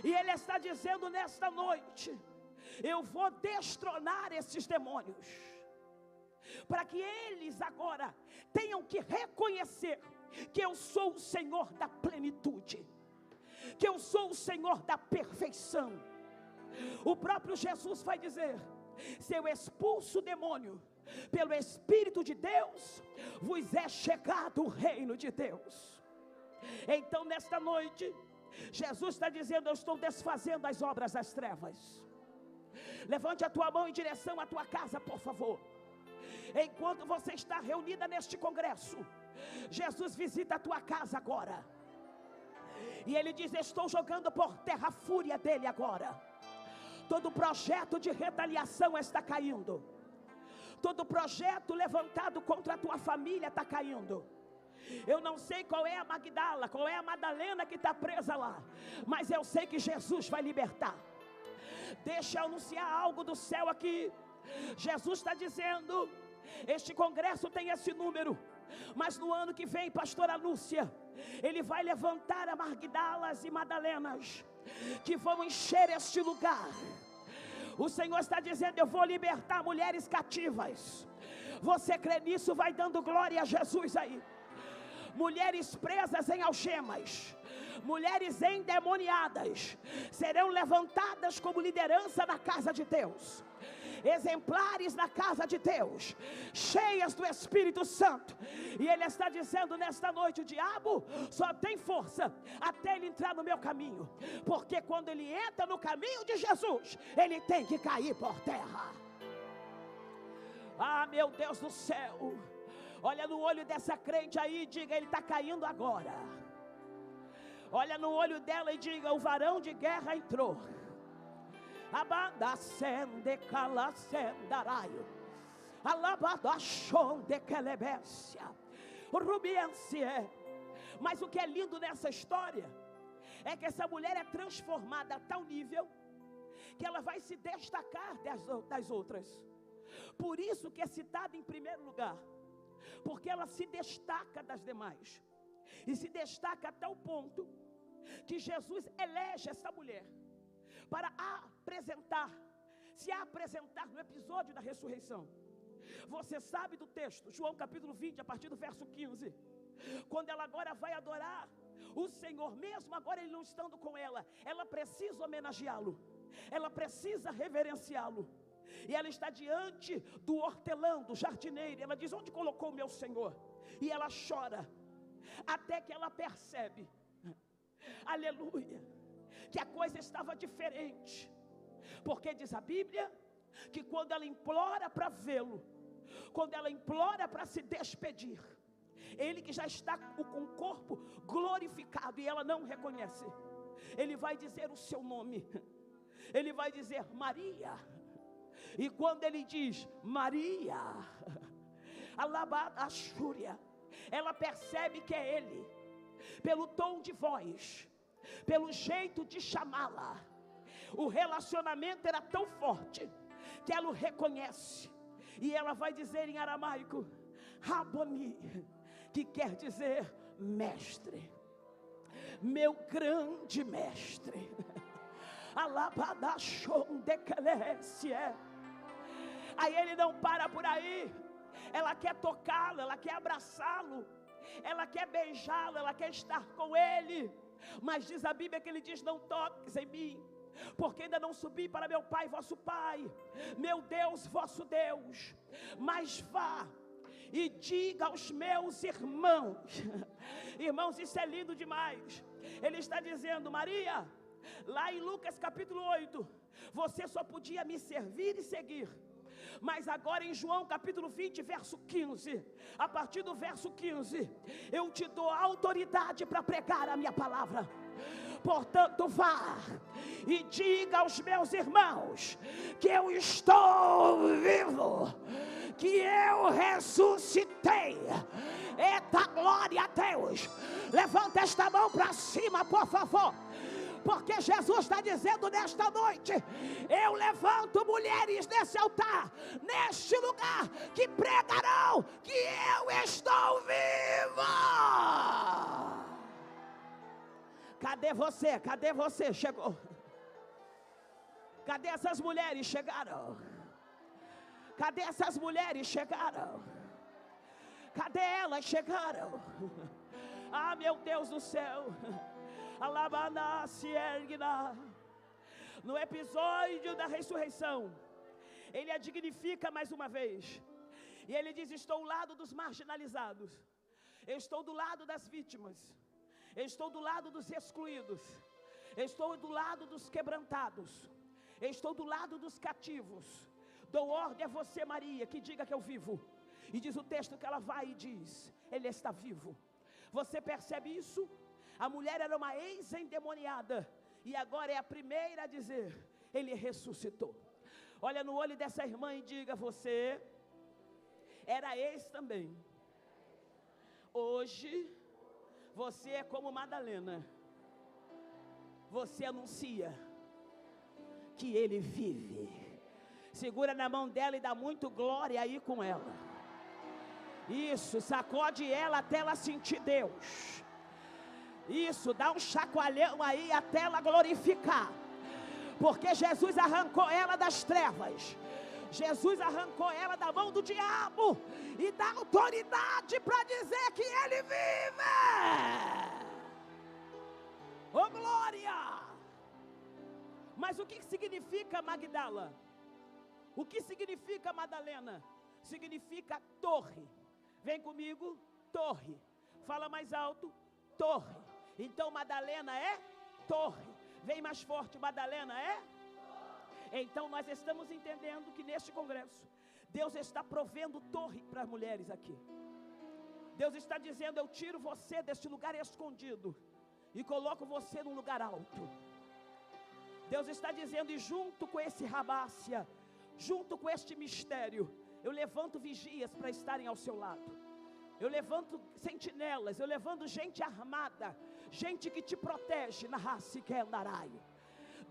e ele está dizendo nesta noite: eu vou destronar esses demônios, para que eles agora tenham que reconhecer que eu sou o Senhor da plenitude, que eu sou o Senhor da perfeição. O próprio Jesus vai dizer: se eu expulso o demônio pelo Espírito de Deus, vos é chegado o reino de Deus. Então nesta noite Jesus está dizendo: eu estou desfazendo as obras das trevas. Levante a tua mão em direção à tua casa, por favor. Enquanto você está reunida neste congresso, Jesus visita a tua casa agora, e ele diz: estou jogando por terra a fúria dele agora. Todo projeto de retaliação está caindo, todo projeto levantado contra a tua família está caindo. Eu não sei qual é a Magdala, qual é a Madalena que está presa lá, mas eu sei que Jesus vai libertar. Deixa eu anunciar algo do céu aqui. Jesus está dizendo: este congresso tem esse número, mas no ano que vem, pastora Lúcia, ele vai levantar a Magdalas e Madalenas que vão encher este lugar. O Senhor está dizendo: eu vou libertar mulheres cativas. Você crê nisso? Vai dando glória a Jesus aí. Mulheres presas em algemas, mulheres endemoniadas serão levantadas como liderança na casa de Deus, exemplares na casa de Deus, cheias do Espírito Santo. E ele está dizendo nesta noite: o diabo só tem força até ele entrar no meu caminho, porque quando ele entra no caminho de Jesus, ele tem que cair por terra. Ah, meu Deus do céu, olha no olho dessa crente aí e diga: ele está caindo agora. Olha no olho dela e diga: o varão de guerra entrou. Abandacende calasendaraio, alabadachonde celebecia, rubiencie. Mas o que é lindo nessa história é que essa mulher é transformada a tal nível que ela vai se destacar das outras. Por isso que é citada em primeiro lugar, porque ela se destaca das demais, e se destaca a tal ponto que Jesus elege essa mulher para se apresentar no episódio da ressurreição. Você sabe do texto, João capítulo 20, a partir do verso 15, quando ela agora vai adorar o Senhor, mesmo agora ele não estando com ela, ela precisa homenageá-lo, ela precisa reverenciá-lo. E ela está diante do hortelão, do jardineiro. Ela diz: onde colocou o meu Senhor? E ela chora, até que ela percebe, aleluia, que a coisa estava diferente. Porque diz a Bíblia que quando ela implora para vê-lo, quando ela implora para se despedir, ele que já está com o corpo glorificado e ela não reconhece, ele vai dizer o seu nome, ele vai dizer Maria. E quando ele diz Maria, alabadachúria, ela percebe que é ele, pelo tom de voz, pelo jeito de chamá-la. O relacionamento era tão forte que ela o reconhece, e ela vai dizer em aramaico Raboni, que quer dizer mestre, meu grande mestre. Alabadachondecalecia. Aí ele não para por aí, ela quer tocá-lo, ela quer abraçá-lo, ela quer beijá-lo, ela quer estar com ele. Mas diz a Bíblia que ele diz: não toques em mim, porque ainda não subi para meu Pai, vosso Pai, meu Deus, vosso Deus. Mas vá e diga aos meus irmãos. Irmãos, isso é lindo demais. Ele está dizendo: Maria, lá em Lucas capítulo 8, você só podia me servir e seguir. Mas agora em João capítulo 20, verso 15, a partir do verso 15, eu te dou autoridade para pregar a minha palavra. Portanto, vá e diga aos meus irmãos que eu estou vivo, que eu ressuscitei. Eita, glória a Deus. Levanta esta mão para cima, por favor. Porque Jesus está dizendo nesta noite: eu levanto mulheres nesse altar, neste lugar, que pregarão que eu estou viva. Cadê você? Cadê você? Chegou. Cadê essas mulheres? Chegaram. Cadê essas mulheres? Chegaram. Cadê elas? Chegaram. Ah, meu Deus do céu. Alabana se erguina. No episódio da ressurreição, ele a dignifica mais uma vez. E ele diz: estou ao lado dos marginalizados, eu estou do lado das vítimas, eu estou do lado dos excluídos, eu estou do lado dos quebrantados, eu estou do lado dos cativos. Dou ordem a você, Maria, que diga que eu vivo. E diz o texto que ela vai e diz: ele está vivo. Você percebe isso? A mulher era uma ex-endemoniada, e agora é a primeira a dizer: ele ressuscitou. Olha no olho dessa irmã e diga: você era ex também. Hoje você é como Madalena. Você anuncia que ele vive. Segura na mão dela e dá muito glória aí com ela. Isso, sacode ela até ela sentir Deus. Isso, dá um chacoalhão aí até ela glorificar. Porque Jesus arrancou ela das trevas. Jesus arrancou ela da mão do diabo e dá autoridade para dizer que ele vive. Oh, glória! Mas o que significa Magdala? O que significa Madalena? Significa torre. Vem comigo, torre. Fala mais alto, torre. Então Madalena é torre. Vem mais forte, Madalena é? Então nós estamos entendendo que neste congresso Deus está provendo torre para as mulheres aqui. Deus está dizendo: eu tiro você deste lugar escondido e coloco você num lugar alto. Deus está dizendo: e junto com esse rabácia, junto com este mistério, eu levanto vigias para estarem ao seu lado. Eu levanto sentinelas, eu levanto gente armada, gente que te protege na raça que é andaraio.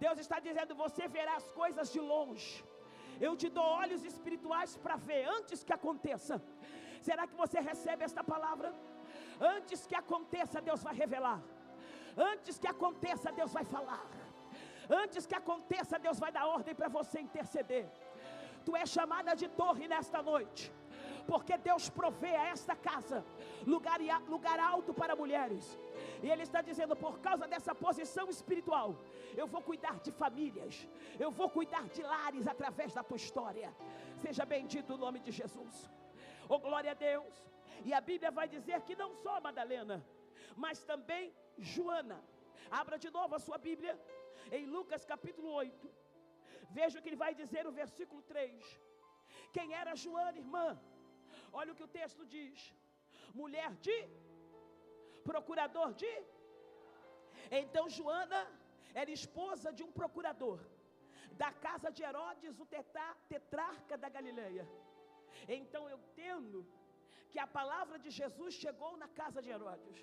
Deus está dizendo: você verá as coisas de longe. Eu te dou olhos espirituais para ver antes que aconteça. Será que você recebe esta palavra? Antes que aconteça, Deus vai revelar. Antes que aconteça, Deus vai falar. Antes que aconteça, Deus vai dar ordem para você interceder. Tu és chamada de torre nesta noite, porque Deus provê a esta casa lugar alto para mulheres. E Ele está dizendo: por causa dessa posição espiritual, eu vou cuidar de famílias, eu vou cuidar de lares através da tua história. Seja bendito o nome de Jesus. Oh, glória a Deus. E a Bíblia vai dizer que não só Madalena, mas também Joana. Abra de novo a sua Bíblia em Lucas capítulo 8. Veja o que ele vai dizer no versículo 3. Quem era Joana, irmã? Olha o que o texto diz: mulher de procurador de. Então Joana era esposa de um procurador da casa de Herodes, o tetrarca da Galileia. Então eu entendo que a palavra de Jesus chegou na casa de Herodes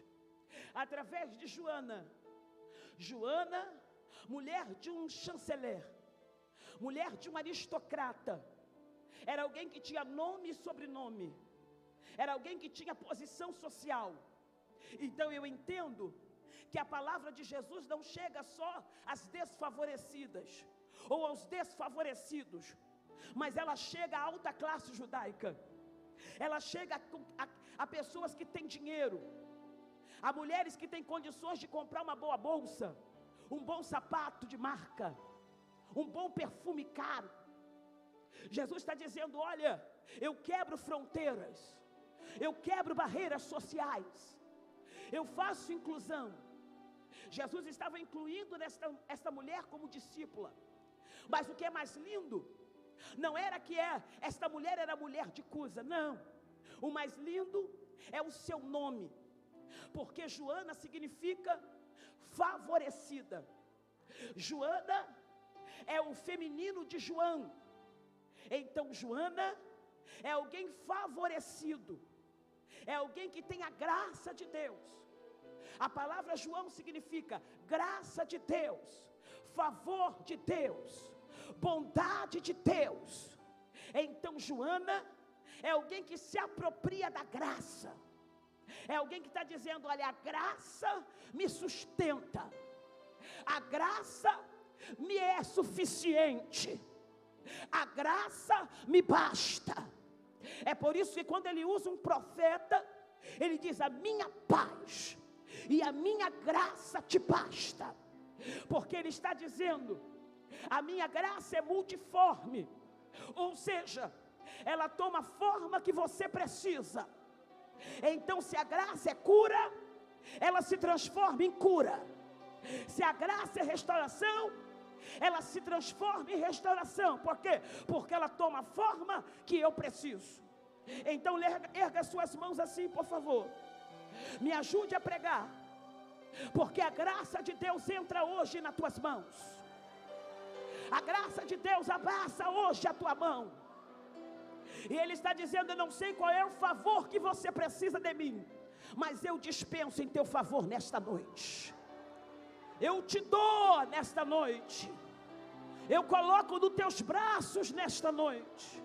através de Joana. Joana, mulher de um chanceler, mulher de um aristocrata. Era alguém que tinha nome e sobrenome. Era alguém que tinha posição social. Então eu entendo que a palavra de Jesus não chega só às desfavorecidas ou aos desfavorecidos, mas ela chega à alta classe judaica. Ela chega a pessoas que têm dinheiro, a mulheres que têm condições de comprar uma boa bolsa, um bom sapato de marca, um bom perfume caro. Jesus está dizendo: olha, eu quebro fronteiras, eu quebro barreiras sociais, eu faço inclusão. Jesus estava incluindo esta mulher como discípula. Mas o que é mais lindo, não era que esta mulher era mulher de Cusa, não. O mais lindo é o seu nome, porque Joana significa favorecida. Joana é o feminino de João. Então Joana é alguém favorecido, é alguém que tem a graça de Deus. A palavra João significa graça de Deus, favor de Deus, bondade de Deus. Então Joana é alguém que se apropria da graça, é alguém que está dizendo: olha, a graça me sustenta, a graça me é suficiente, a graça me basta. É por isso que quando ele usa um profeta, ele diz: a minha paz e a minha graça te basta. Porque ele está dizendo: a minha graça é multiforme, ou seja, ela toma a forma que você precisa. Então, se a graça é cura, ela se transforma em cura. Se a graça é restauração, ela se transforma em restauração. Por quê? Porque ela toma a forma que eu preciso. Então erga suas mãos assim, por favor. Me ajude a pregar, porque a graça de Deus entra hoje nas tuas mãos. A graça de Deus abraça hoje a tua mão. E Ele está dizendo: eu não sei qual é o favor que você precisa de mim, mas eu dispenso em teu favor nesta noite. Eu te dou nesta noite, eu coloco nos teus braços nesta noite.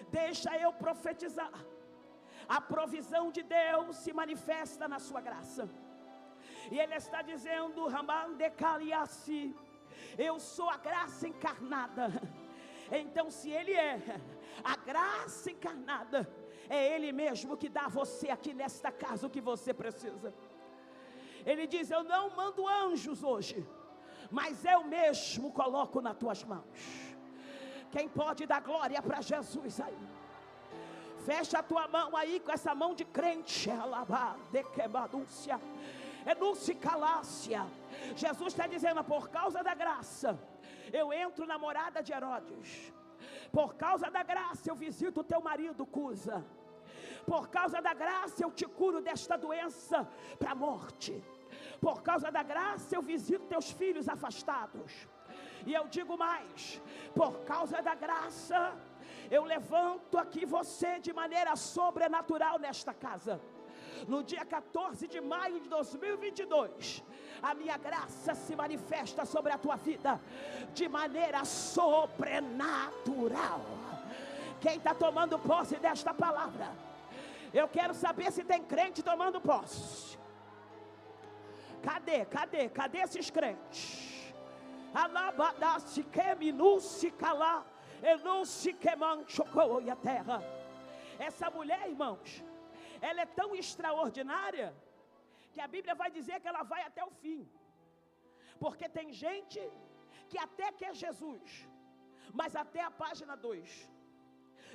Deixa eu profetizar. A provisão de Deus se manifesta na sua graça. E Ele está dizendo: eu sou a graça encarnada. Então, se Ele é a graça encarnada, é Ele mesmo que dá a você aqui nesta casa o que você precisa. Ele diz: eu não mando anjos hoje, mas eu mesmo coloco nas tuas mãos. Quem pode dar glória para Jesus aí? Fecha a tua mão aí com essa mão de crente. Jesus está dizendo: por causa da graça, eu entro na morada de Herodes. Por causa da graça, eu visito o teu marido, Cusa. Por causa da graça, eu te curo desta doença para a morte. Por causa da graça, eu visito teus filhos afastados. E eu digo mais: por causa da graça, eu levanto aqui você de maneira sobrenatural nesta casa. No dia 14 de maio de 2022, a minha graça se manifesta sobre a tua vida de maneira sobrenatural. Quem está tomando posse desta palavra? Eu quero saber se tem crente tomando posse. Cadê esses crentes? Essa mulher, irmãos, ela é tão extraordinária que a Bíblia vai dizer que ela vai até o fim. Porque tem gente que até quer Jesus, mas até a página 2.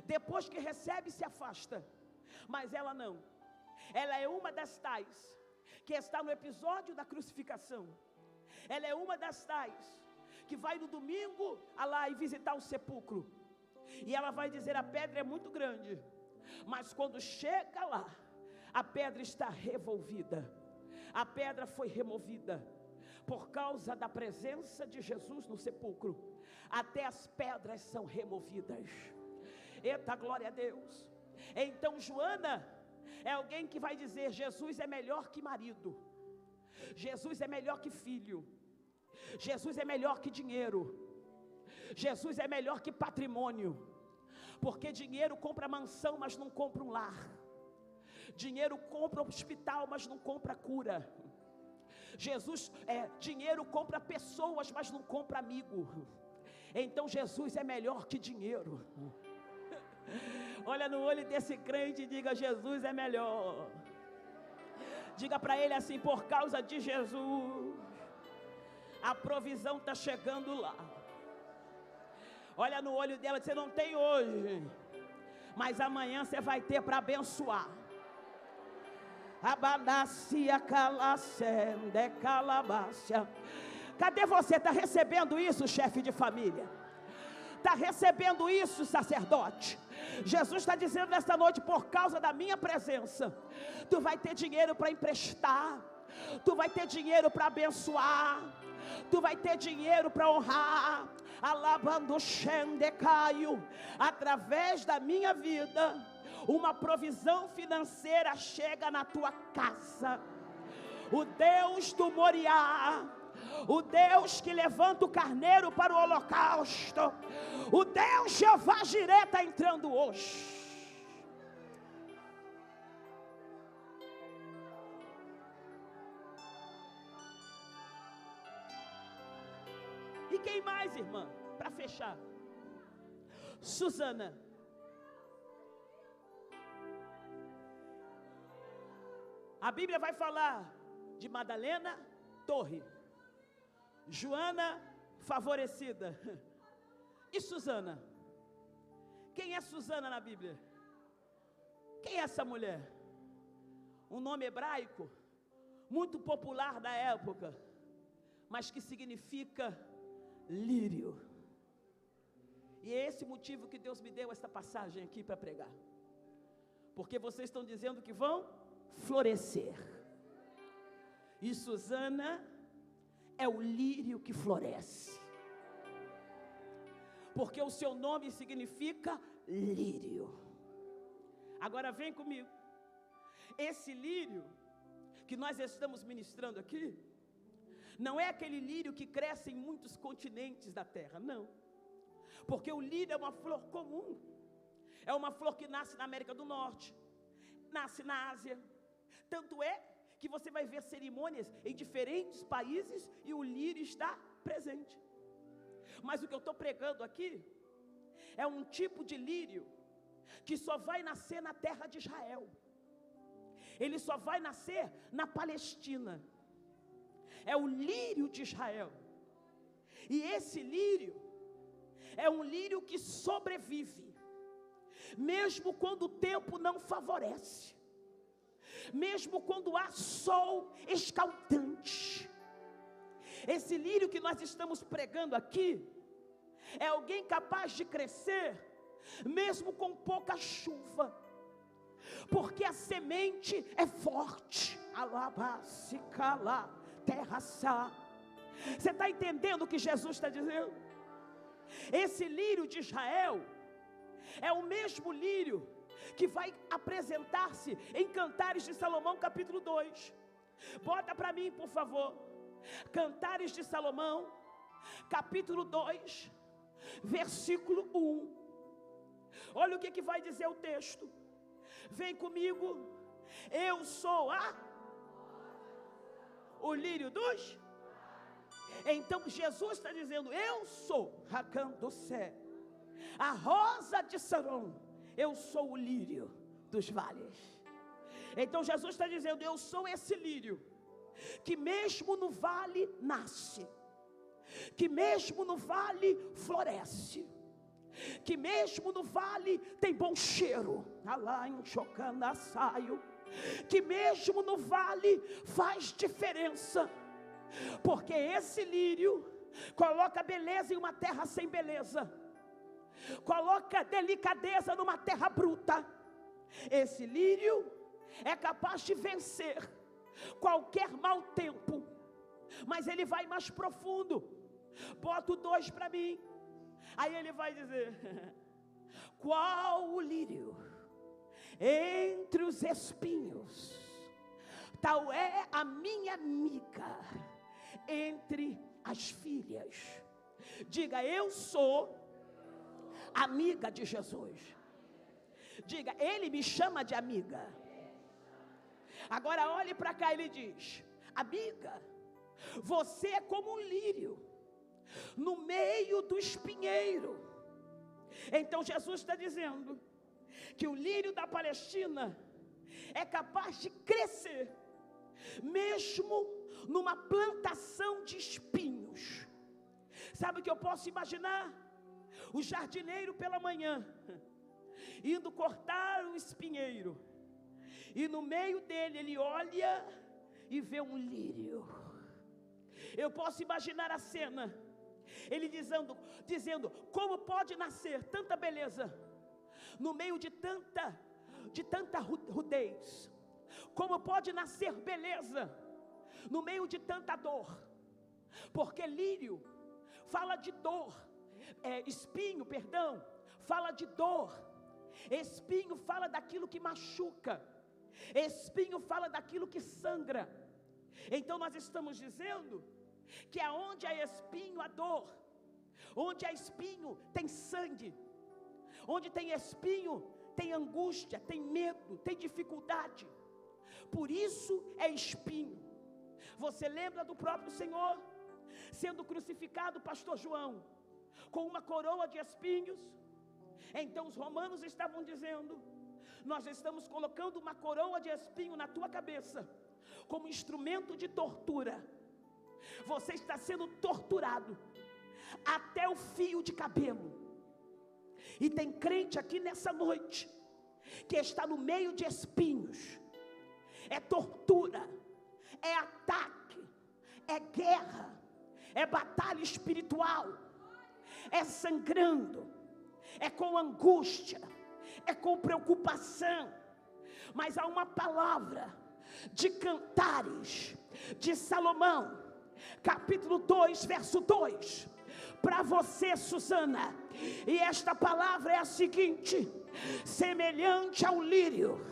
Depois que recebe, se afasta. Mas ela não. Ela é uma das tais que está no episódio da crucificação. Ela é uma das tais que vai no domingo lá e visitar o sepulcro. E ela vai dizer: a pedra é muito grande, mas quando chega lá, a pedra está revolvida. A pedra foi removida por causa da presença de Jesus no sepulcro. Até as pedras são removidas. Eita, glória a Deus. Então Joana é alguém que vai dizer: Jesus é melhor que marido, Jesus é melhor que filho, Jesus é melhor que dinheiro, Jesus é melhor que patrimônio. Porque dinheiro compra mansão, mas não compra um lar. Dinheiro compra hospital, mas não compra cura. Dinheiro compra pessoas, mas não compra amigo. Então Jesus é melhor que dinheiro. Olha no olho desse crente e diga: Jesus é melhor. Diga para ele assim: por causa de Jesus, a provisão está chegando lá. Olha no olho dela, você não tem hoje, mas amanhã você vai ter para abençoar. Abanacia calacende calabácia. Cadê você? Está recebendo isso, chefe de família? Está recebendo isso, sacerdote? Jesus está dizendo nesta noite, por causa da minha presença, tu vai ter dinheiro para emprestar, tu vai ter dinheiro para abençoar, tu vai ter dinheiro para honrar. Alabando Xendecaio, através da minha vida, uma provisão financeira chega na tua casa. O Deus do Moriá, o Deus que levanta o carneiro para o holocausto, o Deus Jeová Jiré está entrando hoje. E quem mais, irmã? Para fechar, Susana. A Bíblia vai falar de Madalena, torre, Joana, favorecida. E Susana? Quem é Susana na Bíblia? Quem é essa mulher? Um nome hebraico, muito popular da época, mas que significa lírio. E é esse motivo que Deus me deu esta passagem aqui para pregar. Porque vocês estão dizendo que vão florescer. E Susana é o lírio que floresce. Porque o seu nome significa lírio. Agora vem comigo. Esse lírio que nós estamos ministrando aqui, não é aquele lírio que cresce em muitos continentes da terra, não. Porque o lírio é uma flor comum. É uma flor que nasce na América do Norte, nasce na Ásia. Tanto é que você vai ver cerimônias em diferentes países e o lírio está presente. Mas o que eu estou pregando aqui é um tipo de lírio que só vai nascer na terra de Israel. Ele só vai nascer na Palestina. É o lírio de Israel. E esse lírio é um lírio que sobrevive, mesmo quando o tempo não favorece, mesmo quando há sol escaldante. Esse lírio que nós estamos pregando aqui é alguém capaz de crescer mesmo com pouca chuva, porque a semente é forte. Alabá-se-calá, terra-sá. Você está entendendo o que Jesus está dizendo? Esse lírio de Israel é o mesmo lírio que vai apresentar-se em Cantares de Salomão, capítulo 2. Bota para mim, por favor. Cantares de Salomão, capítulo 2, versículo 1. Olha o que vai dizer o texto. Vem comigo. Eu sou o lírio dos... Então Jesus está dizendo, eu sou Racã do Sé, a rosa de Saron. Eu sou o lírio dos vales. Então Jesus está dizendo, eu sou esse lírio que mesmo no vale nasce, que mesmo no vale floresce, que mesmo no vale tem bom cheiro, que mesmo no vale faz diferença, porque esse lírio coloca beleza em uma terra sem beleza, coloca delicadeza numa terra bruta. Esse lírio é capaz de vencer qualquer mau tempo, mas ele vai mais profundo. Bota o 2 para mim. Aí ele vai dizer, qual o lírio entre os espinhos, tal é a minha amiga entre as filhas. Diga, eu sou amiga de Jesus. Diga, ele me chama de amiga. Agora olhe para cá, ele diz, amiga, você é como um lírio no meio do espinheiro. Então Jesus está dizendo que o lírio da Palestina é capaz de crescer mesmo numa plantação de espinhos. Sabe o que eu posso imaginar? O jardineiro pela manhã, indo cortar o espinheiro, e no meio dele ele olha e vê um lírio. Eu posso imaginar a cena, ele dizendo, como pode nascer tanta beleza no meio de tanta rudez? Como pode nascer beleza no meio de tanta dor? Porque lírio fala de dor, espinho, perdão, fala de dor. Espinho fala daquilo que machuca, espinho fala daquilo que sangra. Então nós estamos dizendo que aonde há espinho há dor, onde há espinho tem sangue, onde tem espinho tem angústia, tem medo, tem dificuldade. Por isso é espinho. Você lembra do próprio Senhor sendo crucificado, pastor João, com uma coroa de espinhos? Então os romanos estavam dizendo: nós estamos colocando uma coroa de espinho na tua cabeça, como instrumento de tortura. Você está sendo torturado até o fio de cabelo. E tem crente aqui nessa noite que está no meio de espinhos. É tortura, é ataque, é guerra, é batalha espiritual, é sangrando, é com angústia, é com preocupação. Mas há uma palavra de Cantares, de Salomão, capítulo 2, verso 2, para você, Susana. E esta palavra é a seguinte: semelhante ao lírio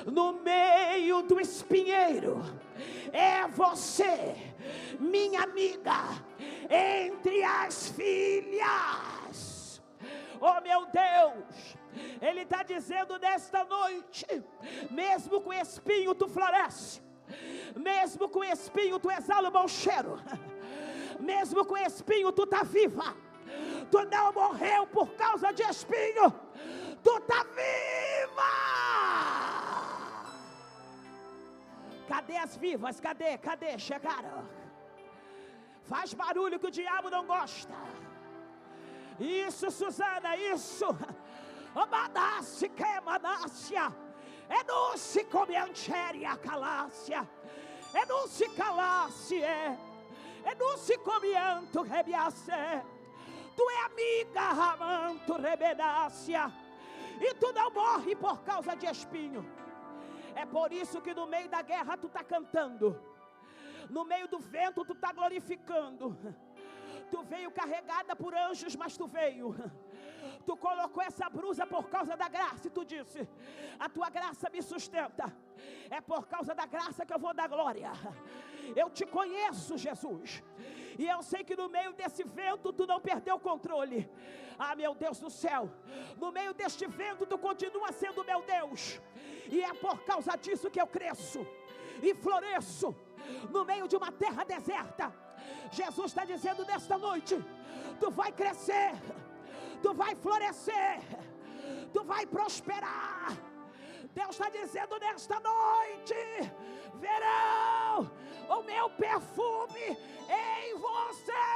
no meio do espinheiro, é você, minha amiga, entre as filhas. Oh meu Deus, Ele está dizendo nesta noite: mesmo com espinho tu floresce, mesmo com espinho tu exala o bom cheiro, mesmo com espinho tu está viva, tu não morreu por causa de espinho, tu está viva. Cadê as vivas? Cadê? Chegaram. Faz barulho que o diabo não gosta. Isso, Susana, isso. Manasse que manácia. Enuncie come ancheria calácia. Enuncie calácia. Enuncie come anto rebiace. Tu é amiga, ramanto rebedácia. E tu não morre por causa de espinho. É por isso que no meio da guerra tu está cantando, no meio do vento tu está glorificando. Tu veio carregada por anjos, mas tu veio. Tu colocou essa blusa por causa da graça e tu disse: a tua graça me sustenta. É por causa da graça que eu vou dar glória. Eu te conheço, Jesus, e eu sei que no meio desse vento tu não perdeu o controle. Ah, meu Deus do céu, no meio deste vento tu continua sendo meu Deus. E é por causa disso que eu cresço e floresço no meio de uma terra deserta. Jesus está dizendo nesta noite: tu vai crescer, tu vai florescer, tu vai prosperar. Deus está dizendo nesta noite: verão o meu perfume em você.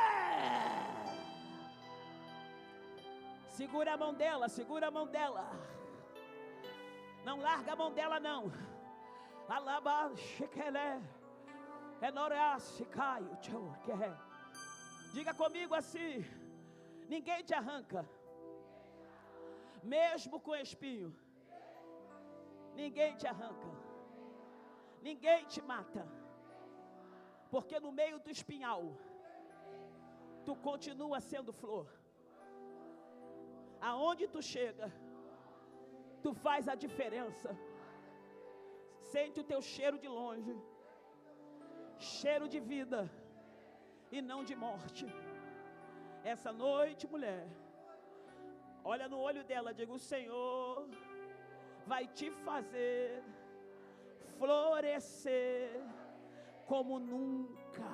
Segura a mão dela, segura a mão dela. Não larga a mão dela não. Alaba shekele. Enorace caio tchor que é. Diga comigo assim: ninguém te arranca, mesmo com espinho. Ninguém te arranca, ninguém te mata, porque no meio do espinhal tu continua sendo flor. Aonde tu chega, tu faz a diferença. Sente o teu cheiro de longe, cheiro de vida e não de morte. Essa noite, mulher, olha no olho dela, diga: o Senhor vai te fazer florescer como nunca.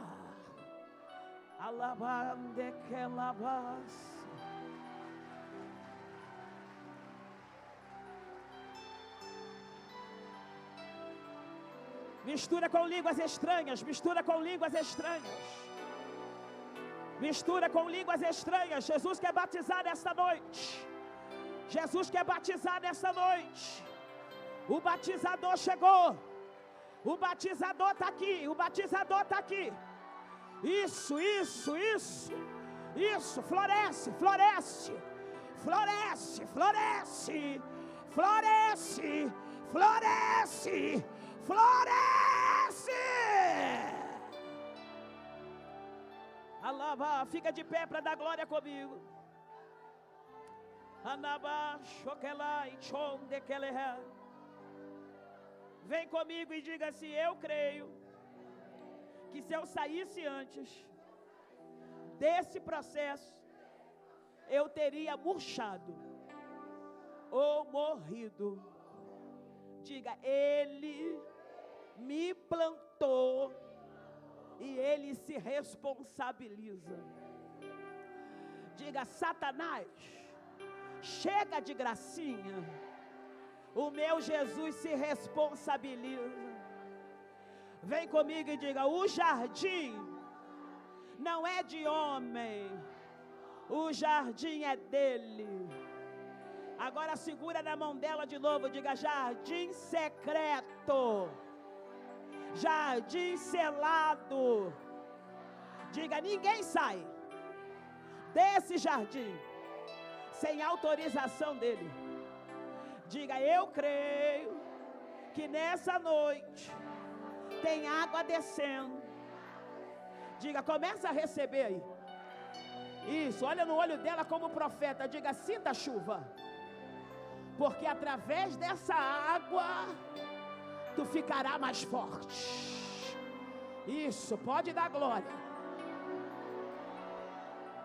Alabande que lavas. Mistura com línguas estranhas, mistura com línguas estranhas. Mistura com línguas estranhas. Jesus quer batizar nesta noite. Jesus quer batizar nesta noite. O batizador chegou. O batizador está aqui. O batizador está aqui. Isso. Floresce. Floresce. Alaba, fica de pé para dar glória comigo. Anaba, choquela e chom de keleha. Vem comigo e diga assim: eu creio que se eu saísse antes desse processo, eu teria murchado ou morrido. Diga: ele me plantou e ele se responsabiliza. Diga: Satanás, chega de gracinha. O meu Jesus se responsabiliza. Vem comigo e diga: o jardim não é de homem, o jardim é dele. Agora segura na mão dela de novo, diga: jardim secreto, jardim selado. Diga: ninguém sai desse jardim sem autorização dele. Diga: eu creio que nessa noite tem água descendo. Diga: começa a receber aí. Isso, olha no olho dela como profeta. Diga: sinta a chuva, porque através dessa água tu ficará mais forte. Isso, pode dar glória.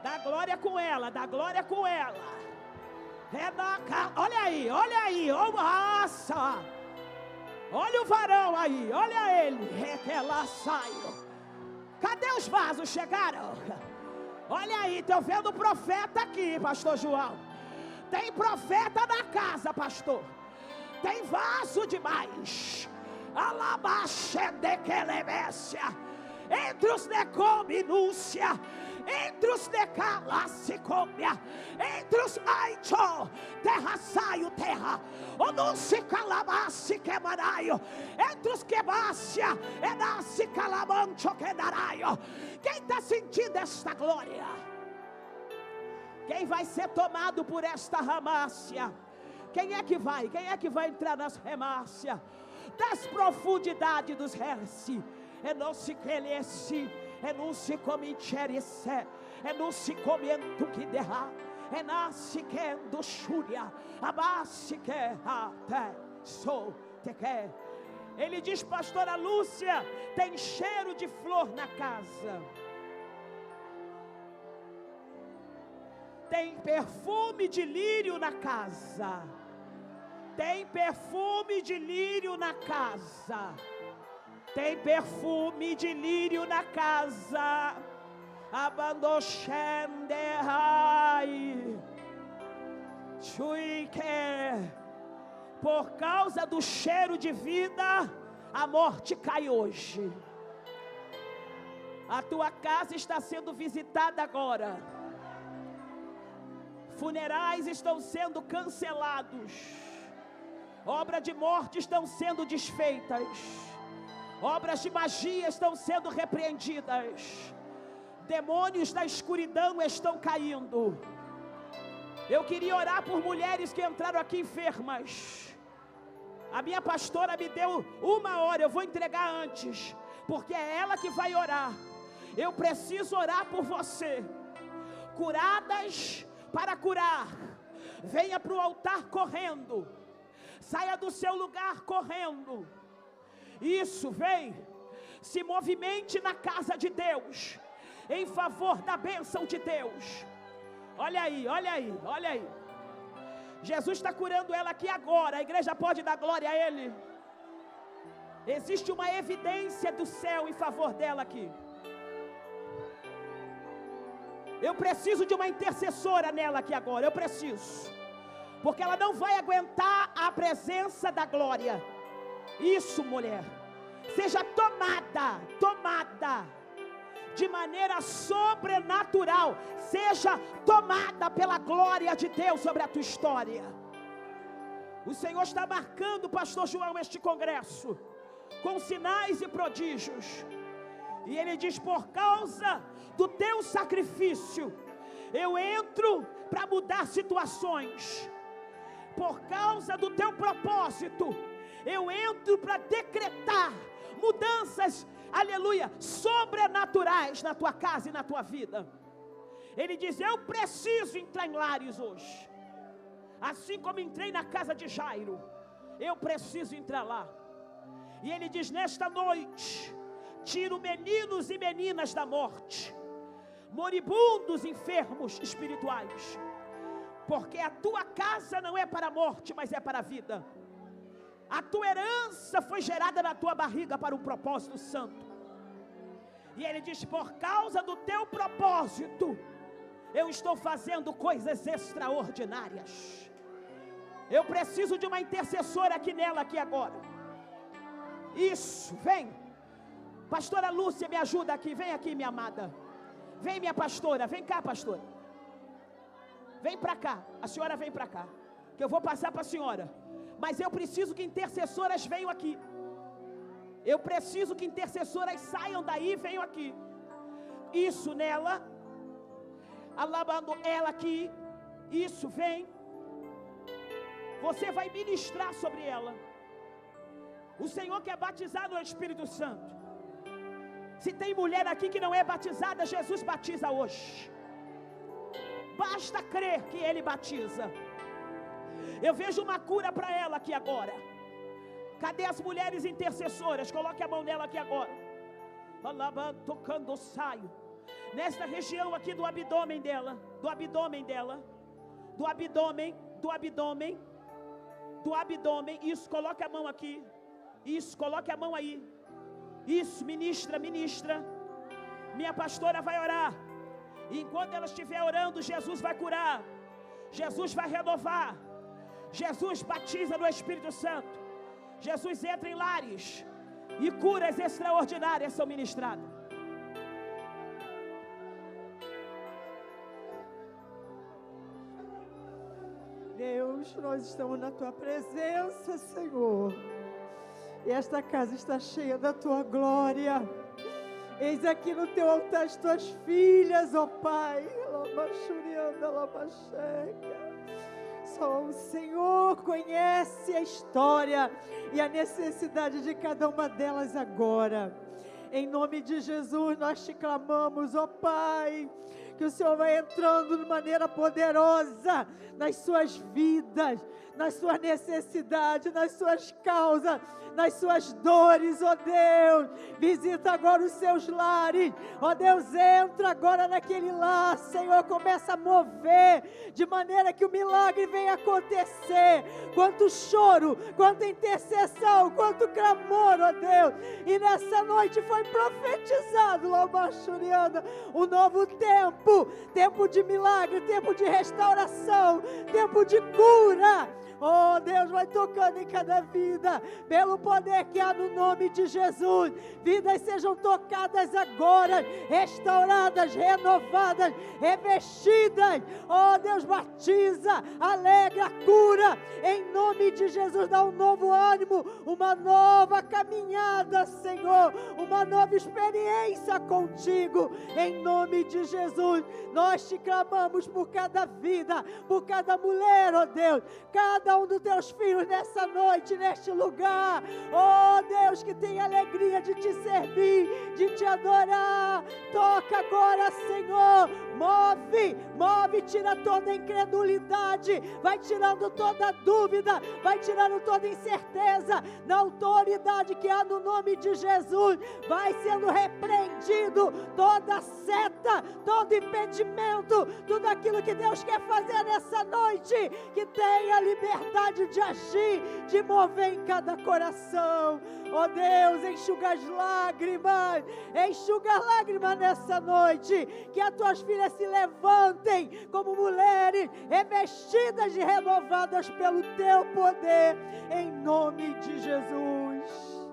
Dá glória com ela, dá glória com ela. Olha aí, nossa. Olha o varão aí, olha ele. Cadê os vasos? Chegaram? Olha aí, estou vendo o profeta aqui, pastor João. Tem profeta na casa, pastor. Tem vaso demais. Alabaxe de quelebécia. Entre os necominúcia, entre os necalassicômia, entre os aicho, terra saio, terra, onunci calabasse quemaraio, entre os quebácia, enasce calamancho quedaraio. Quem está sentindo esta glória? Quem vai ser tomado por esta ramácia? Quem é que vai? Quem é que vai entrar nas remácias? Das profundidades dos herci. E não se quelesse, e não se comicherisse, e não se comento que derra, e nasce quendo chúria, abasse que até sou te quer. Ele diz: pastora Lúcia, tem cheiro de flor na casa, tem perfume de lírio na casa, tem perfume de lírio na casa. Tem perfume de lírio na casa. Abandochenderai. Chuique. Por causa do cheiro de vida, a morte cai hoje. A tua casa está sendo visitada agora. Funerais estão sendo cancelados. Obras de morte estão sendo desfeitas. Obras de magia estão sendo repreendidas. Demônios da escuridão estão caindo. Eu queria orar por mulheres que entraram aqui enfermas. A minha pastora me deu 1 hora, eu vou entregar antes, porque é ela que vai orar. Eu preciso orar por você. Curadas para curar. Venha para o altar correndo. Saia do seu lugar correndo. Isso, vem, se movimente na casa de Deus, em favor da bênção de Deus. Olha aí, olha aí, olha aí. Jesus está curando ela aqui agora. A igreja pode dar glória a Ele. Existe uma evidência do céu em favor dela aqui. Eu preciso de uma intercessora nela aqui agora, eu preciso, porque ela não vai aguentar a presença da glória. Isso, mulher, seja tomada de maneira sobrenatural, seja tomada pela glória de Deus sobre a tua história. O Senhor está marcando, pastor João, este congresso com sinais e prodígios. E Ele diz: por causa do teu sacrifício, eu entro para mudar situações. Por causa do teu propósito, eu entro para decretar mudanças, aleluia, sobrenaturais na tua casa e na tua vida. Ele diz: eu preciso entrar em lares hoje. Assim como entrei na casa de Jairo, eu preciso entrar lá. E Ele diz: nesta noite, tiro meninos e meninas da morte, moribundos, enfermos espirituais, porque a tua casa não é para a morte, mas é para a vida. A tua herança foi gerada na tua barriga para um propósito santo. E Ele diz: por causa do teu propósito, eu estou fazendo coisas extraordinárias. Eu preciso de uma intercessora aqui nela, aqui agora. Isso, vem. Pastora Lúcia, me ajuda aqui. Vem aqui, minha amada. Vem, minha pastora. Vem cá, pastora. Vem para cá. A senhora vem para cá, que eu vou passar para a senhora. Mas eu preciso que intercessoras venham aqui. Eu preciso que intercessoras saiam daí e venham aqui. Isso nela. Alabando ela aqui. Isso, vem. Você vai ministrar sobre ela. O Senhor quer batizar no Espírito Santo. Se tem mulher aqui que não é batizada, Jesus batiza hoje. Basta crer que Ele batiza. Eu vejo uma cura para ela aqui agora. Cadê as mulheres intercessoras? Coloque a mão nela aqui agora. Tocando o saio. Nesta região aqui do abdômen dela. Do abdômen dela. Do abdômen. Do abdômen. Do abdômen. Isso, coloque a mão aqui. Isso, coloque a mão aí. Isso, ministra, ministra. Minha pastora vai orar. E enquanto ela estiver orando, Jesus vai curar. Jesus vai renovar. Jesus batiza no Espírito Santo. Jesus entra em lares. E curas extraordinárias são ministradas. Deus, nós estamos na Tua presença, Senhor. E esta casa está cheia da Tua glória. Eis aqui no Teu altar as Tuas filhas, ó Pai. Só o Senhor conhece a história e a necessidade de cada uma delas agora. Em nome de Jesus nós te clamamos, ó Pai, que o Senhor vai entrando de maneira poderosa nas suas vidas, nas suas necessidades, nas suas causas, nas suas dores, ó Deus. Visita agora os seus lares, ó Deus, entra agora naquele lar, Senhor, começa a mover, de maneira que o milagre venha acontecer. Quanto choro, quanta intercessão, quanto clamor, ó Deus. E nessa noite foi profetizado, Lomachuriana, um novo tempo, tempo de milagre, tempo de restauração, tempo de cura. Oh Deus, vai tocando em cada vida, pelo poder que há no nome de Jesus. Vidas sejam tocadas agora, restauradas, renovadas, revestidas. Oh Deus, batiza, alegra, cura, em nome de Jesus. Dá um novo ânimo, uma nova caminhada, Senhor, uma nova experiência contigo, em nome de Jesus. Nós te clamamos por cada vida, por cada mulher, ó Deus, cada um dos teus filhos nessa noite, neste lugar. Oh Deus, que tem alegria de te servir, de te adorar. Toca agora, Senhor. Move, tira toda a incredulidade, vai tirando toda a dúvida, vai tirando toda a incerteza. Na autoridade que há no nome de Jesus, vai sendo repreendido toda seta, todo impedimento, tudo aquilo que Deus quer fazer nessa noite, que tenha liberdade de agir, de mover em cada coração. Oh Deus, enxuga as lágrimas nessa noite, que as tuas filhas se levantem como mulheres revestidas e renovadas pelo teu poder, em nome de Jesus.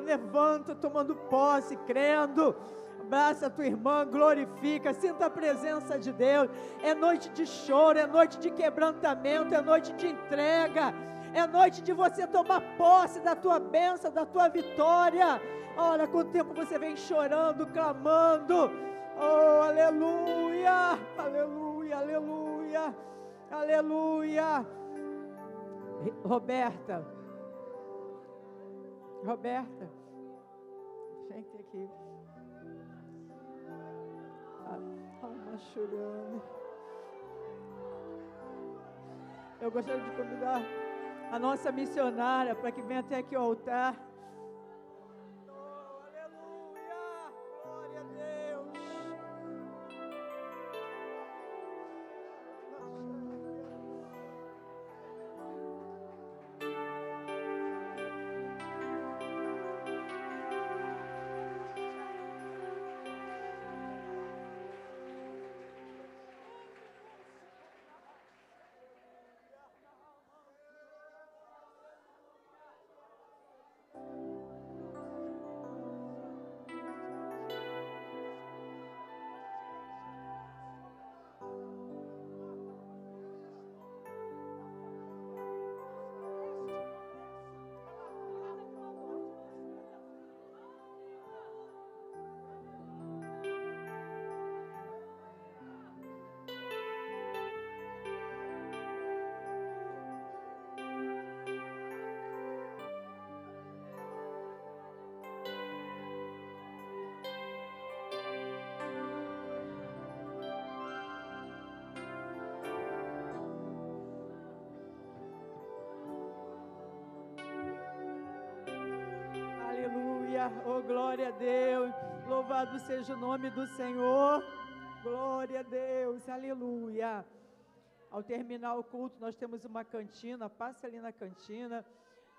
Levanta, tomando posse, crendo. Abraça a tua irmã, glorifica, sinta a presença de Deus. É noite de choro, é noite de quebrantamento, é noite de entrega, é noite de você tomar posse da tua bênção, da tua vitória. Olha quanto tempo você vem chorando, clamando. Oh, aleluia, aleluia, aleluia, aleluia. Roberta, gente aqui. Alma chorando. Eu gostaria de convidar a nossa missionária para que venha até aqui ao altar. Oh, aleluia, glória a Deus. Oh, glória a Deus, louvado seja o nome do Senhor, glória a Deus, aleluia. Ao terminar o culto, nós temos uma cantina, passe ali na cantina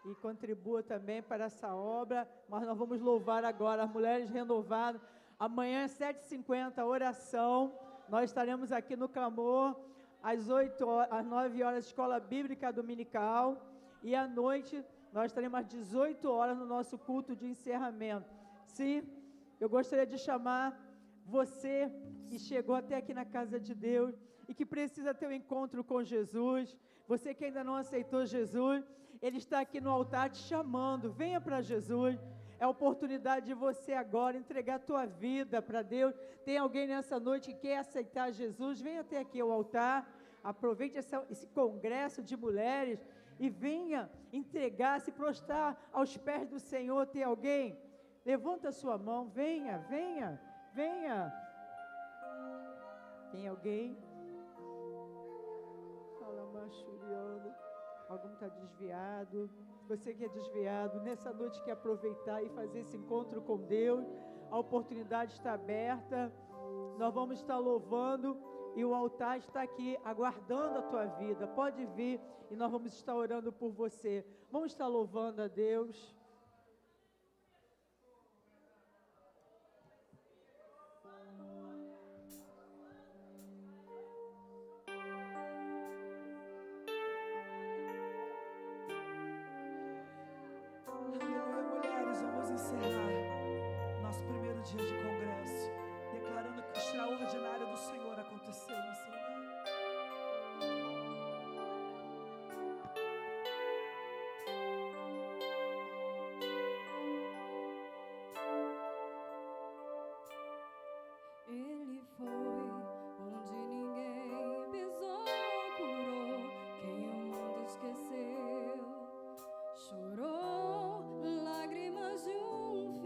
e contribua também para essa obra, mas nós vamos louvar agora as mulheres renovadas. Amanhã às 7h50, oração, nós estaremos aqui no Clamor, às 9 horas, escola bíblica dominical, e à noite nós estaremos às 18 horas no nosso culto de encerramento. Sim, eu gostaria de chamar você que chegou até aqui na casa de Deus e que precisa ter um encontro com Jesus, você que ainda não aceitou Jesus, Ele está aqui no altar te chamando, venha para Jesus. É a oportunidade de você agora entregar a tua vida para Deus. Tem alguém nessa noite que quer aceitar Jesus? Venha até aqui ao altar, aproveite esse congresso de mulheres e venha entregar, se prostrar aos pés do Senhor. Tem alguém? Levanta a sua mão, venha, venha, venha. Tem alguém? Fala, machuriano. Algum está desviado? Você que é desviado, nessa noite quer aproveitar e fazer esse encontro com Deus, a oportunidade está aberta, nós vamos estar louvando e o altar está aqui aguardando a tua vida, pode vir e nós vamos estar orando por você, vamos estar louvando a Deus. Encerrar nosso primeiro dia de congresso, declarando que o extraordinário do Senhor aconteceu nesse lugar. Ele foi onde ninguém pisou, curou quem o mundo esqueceu, chorou lágrimas de um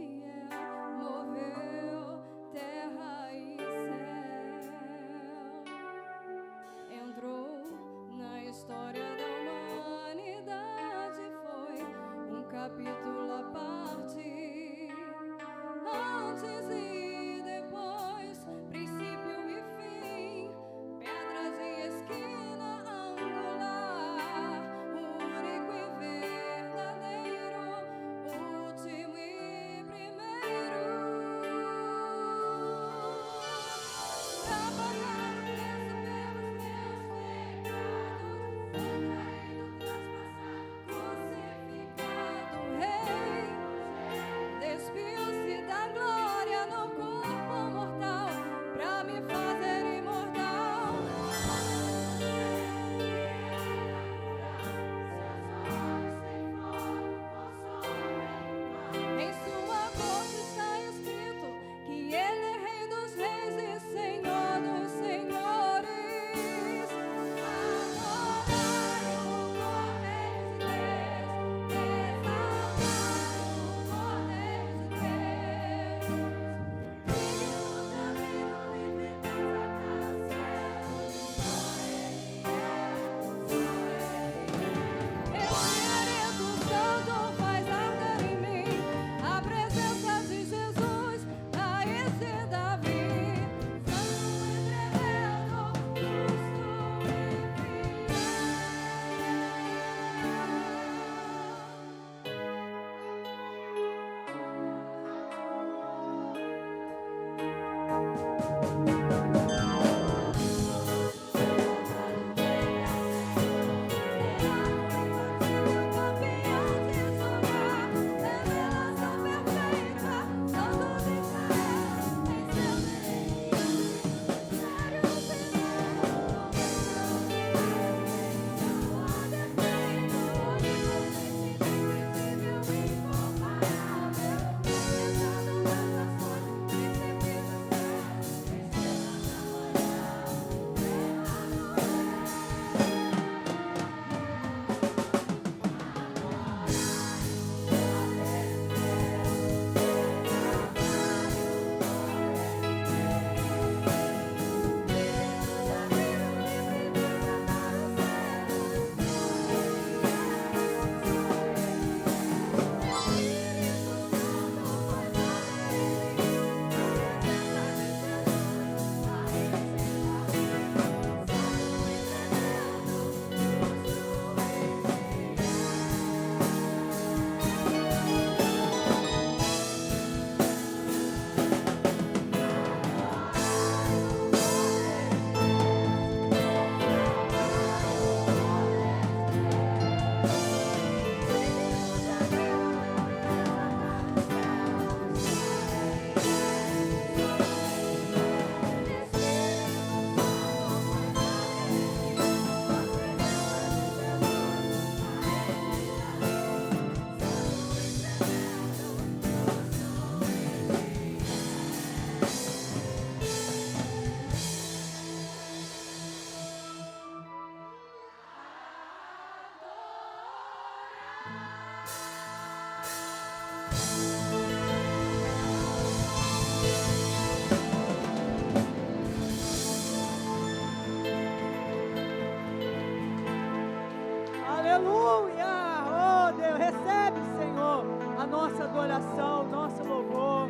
Aleluia! Oh Deus, recebe, Senhor, a nossa adoração, nosso louvor.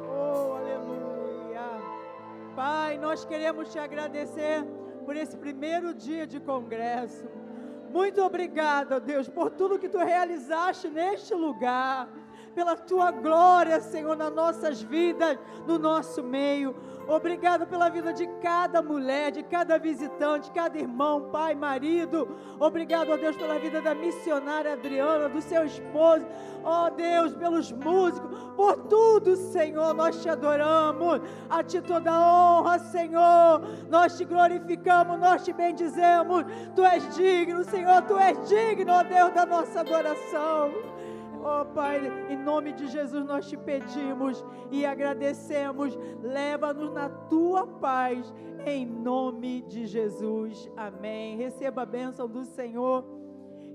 Oh, aleluia! Pai, nós queremos te agradecer por esse primeiro dia de congresso. Muito obrigada, Deus, por tudo que tu realizaste neste lugar, pela tua glória, Senhor, nas nossas vidas, no nosso meio. Obrigado pela vida de cada mulher, de cada visitante, cada irmão, pai, marido. Obrigado, ó Deus, pela vida da missionária Adriana, do seu esposo. Ó Deus, pelos músicos, por tudo, Senhor, nós te adoramos. A ti toda honra, Senhor. Nós te glorificamos, nós te bendizemos. Tu és digno, Senhor, tu és digno, ó Deus, da nossa adoração. Oh Pai, em nome de Jesus nós te pedimos e agradecemos, leva-nos na tua paz, em nome de Jesus, amém. Receba a bênção do Senhor,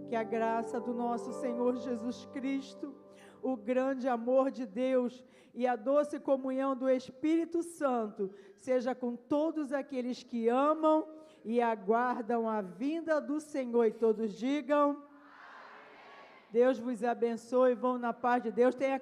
que a graça do nosso Senhor Jesus Cristo, o grande amor de Deus e a doce comunhão do Espírito Santo, seja com todos aqueles que amam e aguardam a vinda do Senhor, e todos digam: Deus vos abençoe, vão na paz de Deus. Tenha